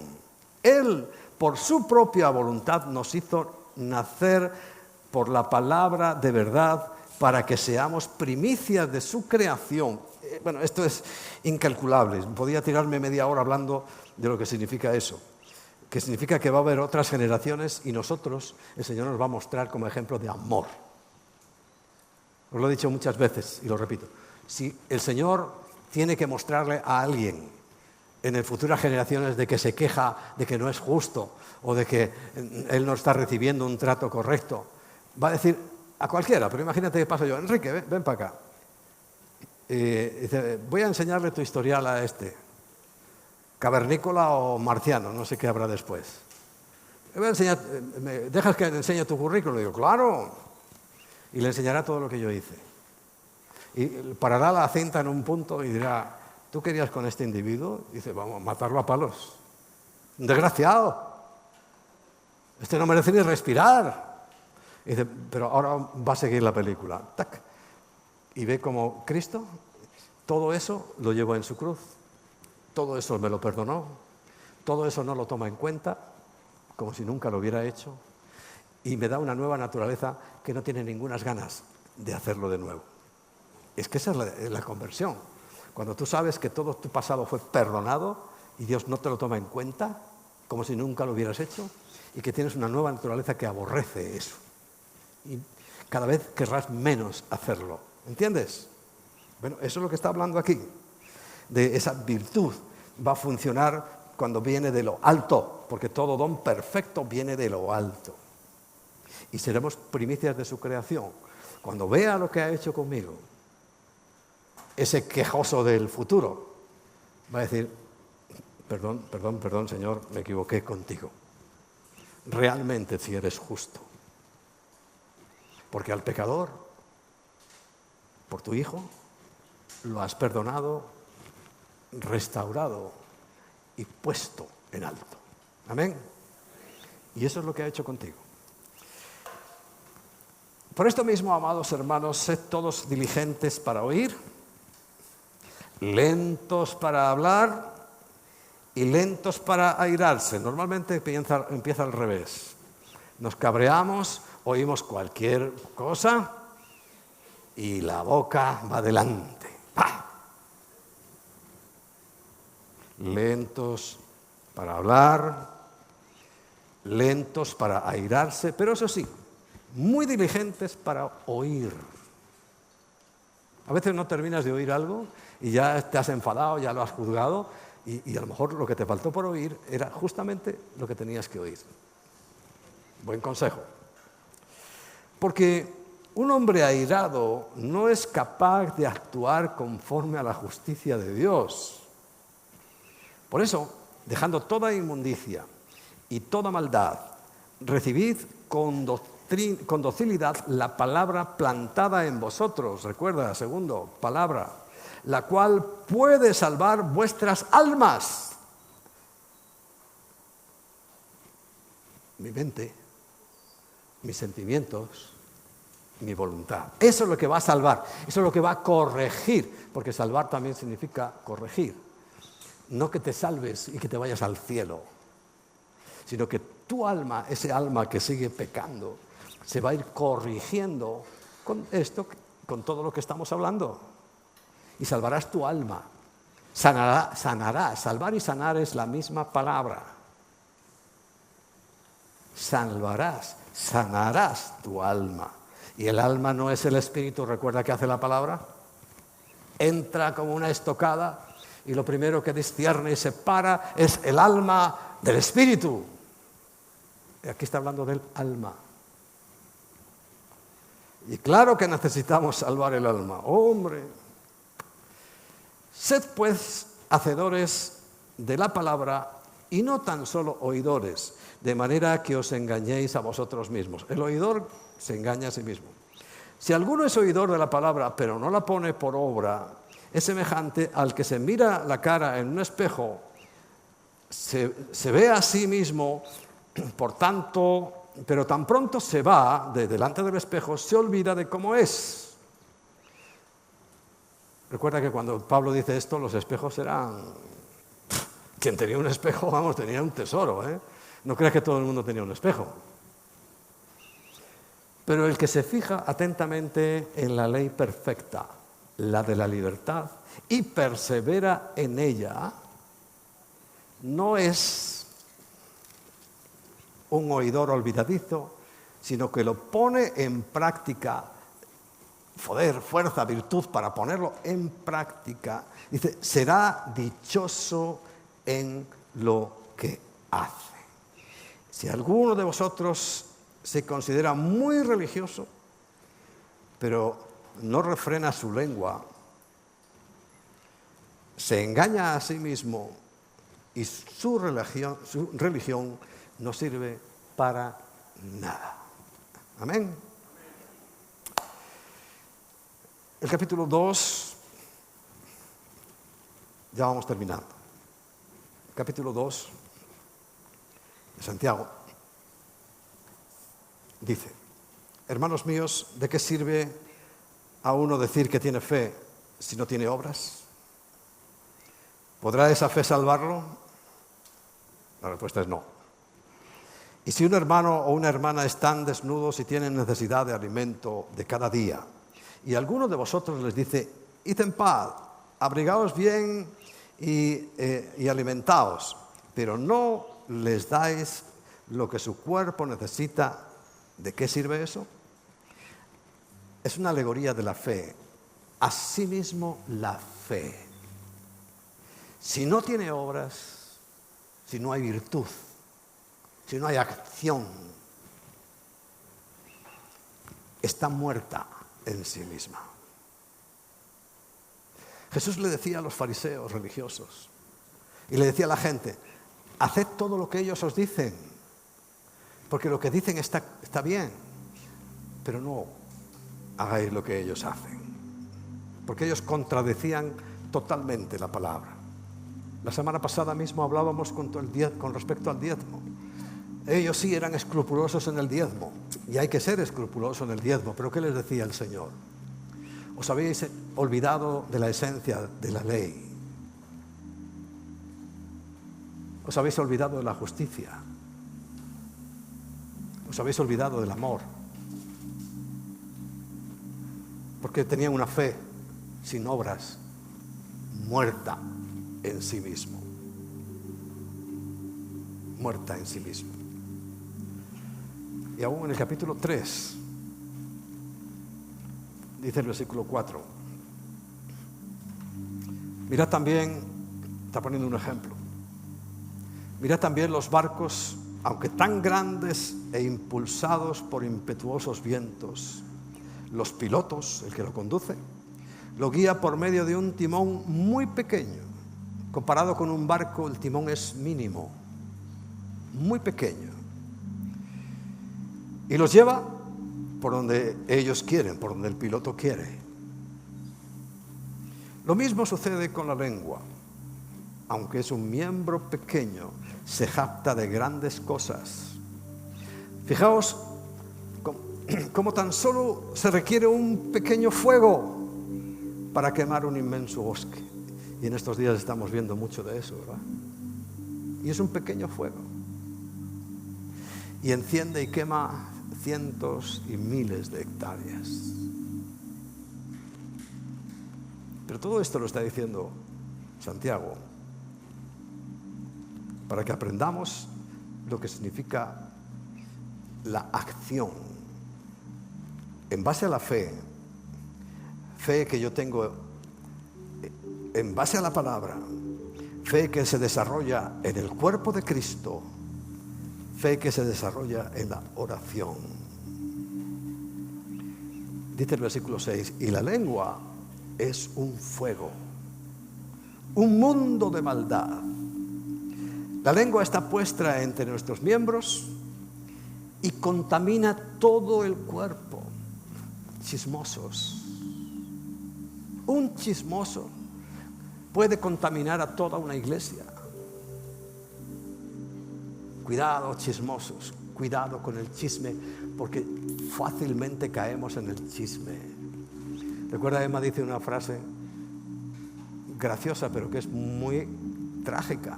Él, por su propia voluntad, nos hizo nacer por la palabra de verdad para que seamos primicias de su creación. Bueno, esto es incalculable. Podría tirarme media hora hablando de lo que significa eso. Que significa que va a haber otras generaciones y nosotros, el Señor nos va a mostrar como ejemplo de amor. Os lo he dicho muchas veces y lo repito. Si el Señor tiene que mostrarle a alguien en el futuras generaciones de que se queja de que no es justo o de que él no está recibiendo un trato correcto, va a decir a cualquiera, pero imagínate que paso yo, Enrique, ven para acá. Dice, voy a enseñarle tu historial a este, cavernícola o marciano, no sé qué habrá después. Le voy a enseñar, ¿me dejas que le enseñe tu currículum? Le digo, claro, y le enseñará todo lo que yo hice. Y parará la cinta en un punto y dirá, ¿tú querías con este individuo? Y dice, vamos a matarlo a palos. Un desgraciado. Este no merece ni respirar. Y dice, pero ahora va a seguir la película. ¡Tac! Y ve como Cristo, todo eso lo llevó en su cruz. Todo eso me lo perdonó. Todo eso no lo toma en cuenta, como si nunca lo hubiera hecho. Y me da una nueva naturaleza que no tiene ninguna ganas de hacerlo de nuevo. Es que esa es la conversión. Cuando tú sabes que todo tu pasado fue perdonado y Dios no te lo toma en cuenta, como si nunca lo hubieras hecho, y que tienes una nueva naturaleza que aborrece eso. Y cada vez querrás menos hacerlo. ¿Entiendes? Bueno, eso es lo que está hablando aquí. De esa virtud va a funcionar cuando viene de lo alto, porque todo don perfecto viene de lo alto. Y seremos primicias de su creación. Cuando vea lo que ha hecho conmigo, ese quejoso del futuro va a decir, perdón, Señor, me equivoqué contigo. Realmente si eres justo. Porque al pecador, por tu Hijo, lo has perdonado, restaurado y puesto en alto. Amén. Y eso es lo que ha hecho contigo. Por esto mismo, amados hermanos, sed todos diligentes para oír, lentos para hablar y lentos para airarse. Normalmente empieza al revés. Nos cabreamos, oímos cualquier cosa y la boca va adelante. ¡Pah! Lentos para hablar, lentos para airarse, pero eso sí, muy diligentes para oír. A veces no terminas de oír algo y ya te has enfadado, ya lo has juzgado y a lo mejor lo que te faltó por oír era justamente lo que tenías que oír. Buen consejo. Porque un hombre airado no es capaz de actuar conforme a la justicia de Dios. Por eso, dejando toda inmundicia y toda maldad, recibid con docilidad la palabra plantada en vosotros. Recuerda, segundo, palabra, la cual puede salvar vuestras almas. Mi mente, mis sentimientos, mi voluntad. Eso es lo que va a salvar, eso es lo que va a corregir, porque salvar también significa corregir. No que te salves y que te vayas al cielo, sino que tu alma, ese alma que sigue pecando, se va a ir corrigiendo con esto, con todo lo que estamos hablando. Y salvarás tu alma. Sanarás. Salvar y sanar es la misma palabra. Salvarás, sanarás tu alma. Y el alma no es el espíritu, ¿recuerda qué hace la palabra? Entra como una estocada y lo primero que discierne y separa es el alma del espíritu. Y aquí está hablando del alma. Y claro que necesitamos salvar el alma. ¡Hombre! Sed pues hacedores de la palabra y no tan solo oidores, de manera que os engañéis a vosotros mismos. El oidor se engaña a sí mismo. Si alguno es oidor de la palabra, pero no la pone por obra, es semejante al que se mira la cara en un espejo, se ve a sí mismo, por tanto, pero tan pronto se va de delante del espejo, se olvida de cómo es. Recuerda que cuando Pablo dice esto, los espejos eran... Quien tenía un espejo, vamos, tenía un tesoro, ¿eh? No creas que todo el mundo tenía un espejo. Pero el que se fija atentamente en la ley perfecta, la de la libertad, y persevera en ella, no es un oidor olvidadizo, sino que lo pone en práctica. Poder, fuerza, virtud para ponerlo en práctica. Dice, será dichoso en lo que hace. Si alguno de vosotros se considera muy religioso, pero no refrena su lengua, se engaña a sí mismo y su religión no sirve para nada. Amén. El capítulo 2, ya vamos terminando. Capítulo 2 de Santiago dice: hermanos míos, ¿de qué sirve a uno decir que tiene fe si no tiene obras? ¿Podrá esa fe salvarlo? La respuesta es no. Y si un hermano o una hermana están desnudos y tienen necesidad de alimento de cada día, y alguno de vosotros les dice, id en paz, abrigaos bien y alimentaos, pero no les dais lo que su cuerpo necesita, ¿de qué sirve eso? Es una alegoría de la fe. Asimismo, la fe. Si no tiene obras, si no hay virtud, si no hay acción, está muerta en sí misma. Jesús le decía a los fariseos religiosos y le decía a la gente, haced todo lo que ellos os dicen, porque lo que dicen está bien, pero no hagáis lo que ellos hacen, porque ellos contradecían totalmente la palabra. La semana pasada mismo hablábamos con respecto al diezmo. Ellos sí eran escrupulosos en el diezmo, y hay que ser escrupuloso en el diezmo, pero ¿qué les decía el Señor? Os habéis olvidado de la esencia de la ley. Os habéis olvidado de la justicia. Os habéis olvidado del amor. Porque tenían una fe sin obras, muerta en sí mismo. Muerta en sí mismo. Y aún en el capítulo 3, dice el versículo 4, Mirad también, está poniendo un ejemplo, mirad también los barcos, aunque tan grandes e impulsados por impetuosos vientos. Los pilotos, el que lo conduce, lo guía por medio de un timón muy pequeño. Comparado con un barco, el timón es mínimo, muy pequeño. Y los lleva por donde ellos quieren, por donde el piloto quiere. Lo mismo sucede con la lengua. Aunque es un miembro pequeño, se jacta de grandes cosas. Fijaos cómo tan solo se requiere un pequeño fuego para quemar un inmenso bosque. Y en estos días estamos viendo mucho de eso, ¿verdad? Y es un pequeño fuego. Y enciende y quema cientos y miles de hectáreas. Pero todo esto lo está diciendo Santiago para que aprendamos lo que significa la acción. En base a la fe que yo tengo, en base a la palabra, fe que se desarrolla en el cuerpo de Cristo, fe que se desarrolla en la oración. Dice el versículo 6, y la lengua es un fuego, un mundo de maldad. La lengua está puesta entre nuestros miembros y contamina todo el cuerpo. Chismosos. Un chismoso puede contaminar a toda una iglesia. Cuidado, chismosos, cuidado con el chisme, porque fácilmente caemos en el chisme. Recuerda, Emma dice una frase graciosa, pero que es muy trágica.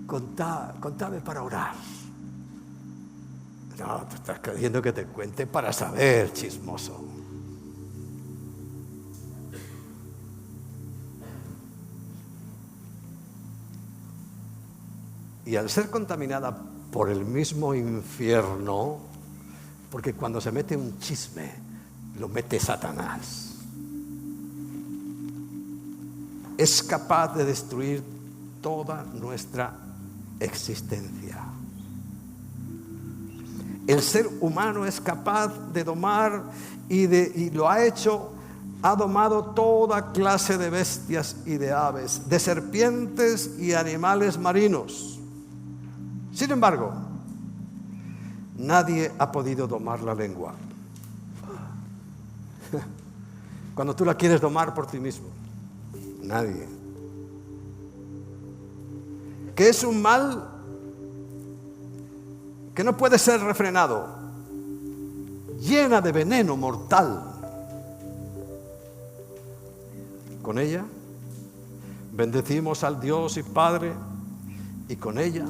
Contame para orar. No, tú estás queriendo que te cuente para saber, chismoso. Y al ser contaminada por el mismo infierno, porque cuando se mete un chisme, lo mete Satanás, es capaz de destruir toda nuestra existencia. El ser humano es capaz de domar y lo ha hecho. Ha domado toda clase de bestias y de aves, de serpientes y animales marinos. Sin embargo, nadie ha podido domar la lengua. Cuando tú la quieres domar por ti mismo, nadie. Que es un mal que no puede ser refrenado, llena de veneno mortal. Con ella bendecimos al Dios y Padre, y con ella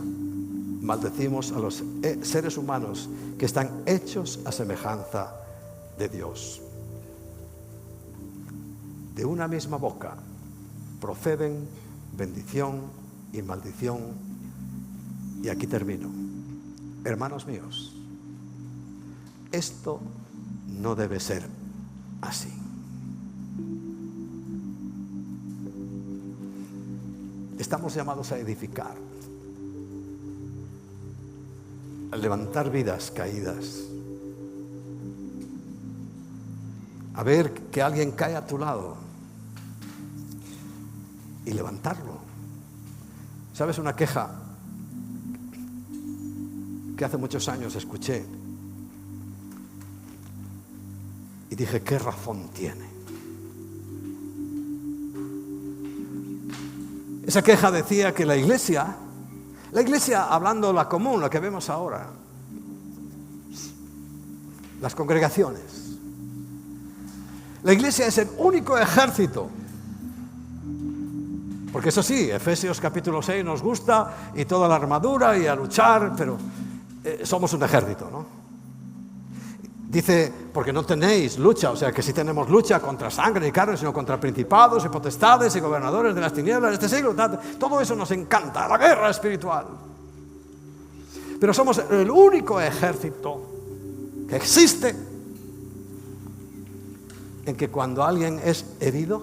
maldecimos a los seres humanos que están hechos a semejanza de Dios. De una misma boca proceden bendición y maldición. Y aquí termino. Hermanos míos, esto no debe ser así. Estamos llamados a edificar, a levantar vidas caídas, a ver que alguien cae a tu lado y levantarlo. ¿Sabes una queja que hace muchos años escuché y dije, qué razón tiene? Esa queja decía que la iglesia, hablando la común, la que vemos ahora, las congregaciones, la iglesia es el único ejército. Porque eso sí, Efesios capítulo 6 nos gusta, y toda la armadura y a luchar, pero somos un ejército, ¿no? Dice, porque no tenéis lucha, o sea que sí tenemos lucha contra sangre y carne, sino contra principados y potestades y gobernadores de las tinieblas de este siglo. Todo eso nos encanta, la guerra espiritual. Pero somos el único ejército que existe en que cuando alguien es herido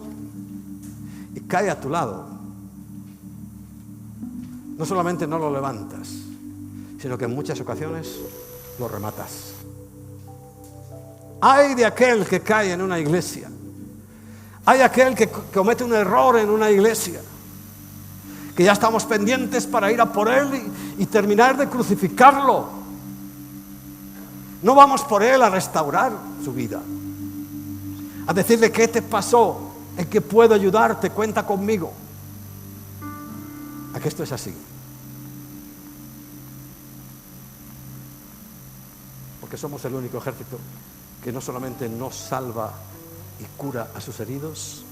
cae a tu lado, no solamente no lo levantas, sino que en muchas ocasiones lo rematas. Ay de aquel que cae en una iglesia. Hay aquel que comete un error en una iglesia, que ya estamos pendientes para ir a por él y terminar de crucificarlo. No vamos por él a restaurar su vida, a decirle: ¿qué te pasó? ¿En qué puedo ayudarte? Cuenta conmigo. ¿A que esto es así? Porque somos el único ejército que no solamente no salva y cura a sus heridos,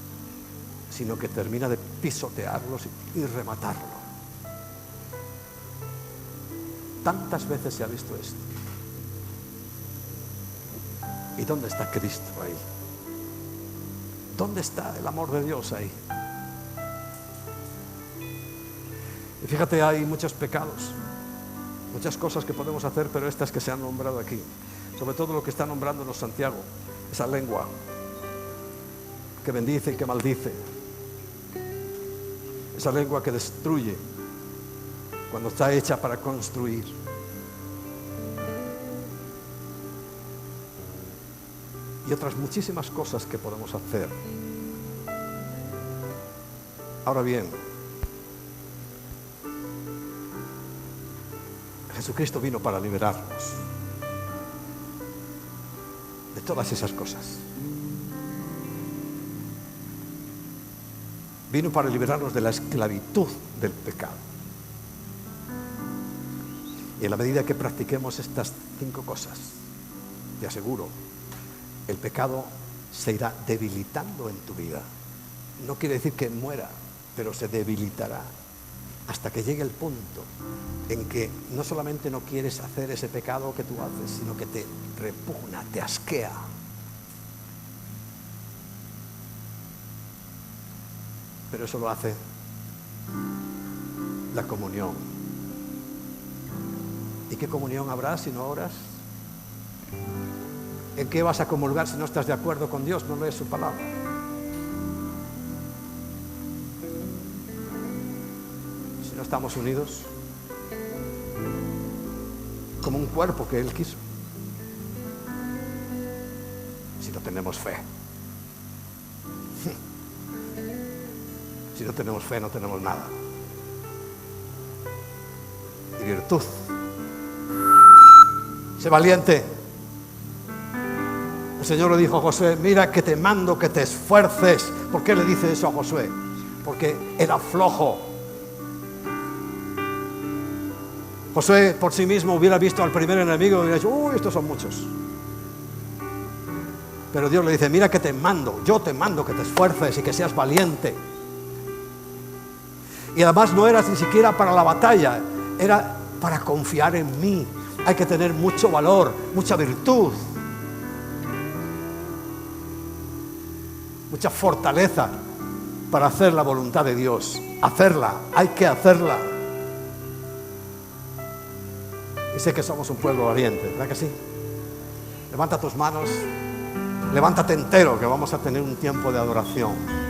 sino que termina de pisotearlos y rematarlos. Tantas veces se ha visto esto. ¿Y dónde está Cristo ahí? ¿Dónde está el amor de Dios ahí? Y fíjate, hay muchos pecados, muchas cosas que podemos hacer, pero estas que se han nombrado aquí, sobre todo lo que está nombrándonos Santiago, esa lengua que bendice y que maldice, esa lengua que destruye cuando está hecha para construir. Y otras muchísimas cosas que podemos hacer. Ahora bien, Jesucristo vino para liberarnos de todas esas cosas. Vino para liberarnos de la esclavitud del pecado. Y en la medida que practiquemos estas 5 cosas, te aseguro, el pecado se irá debilitando en tu vida. No quiere decir que muera, pero se debilitará hasta que llegue el punto en que no solamente no quieres hacer ese pecado que tú haces, sino que te repugna, te asquea. Pero eso lo hace la comunión. ¿Y qué comunión habrá si no oras? ¿En qué vas a comulgar si no estás de acuerdo con Dios? No lees su palabra. Si no estamos unidos como un cuerpo que Él quiso. Si no tenemos fe. Si no tenemos fe, no tenemos nada. Y virtud. Sé valiente. El Señor le dijo a Josué: mira que te mando que te esfuerces. ¿Por qué le dice eso a Josué? Porque era flojo. Josué por sí mismo hubiera visto al primer enemigo y hubiera dicho: uy, estos son muchos. Pero Dios le dice: mira que te mando, yo te mando que te esfuerces y que seas valiente. Y además no eras ni siquiera para la batalla, era para confiar en mí. Hay que tener mucho valor, mucha virtud, mucha fortaleza para hacer la voluntad de Dios. Hacerla, hay que hacerla. Y sé que somos un pueblo valiente, ¿verdad que sí? Levanta tus manos, levántate entero, que vamos a tener un tiempo de adoración.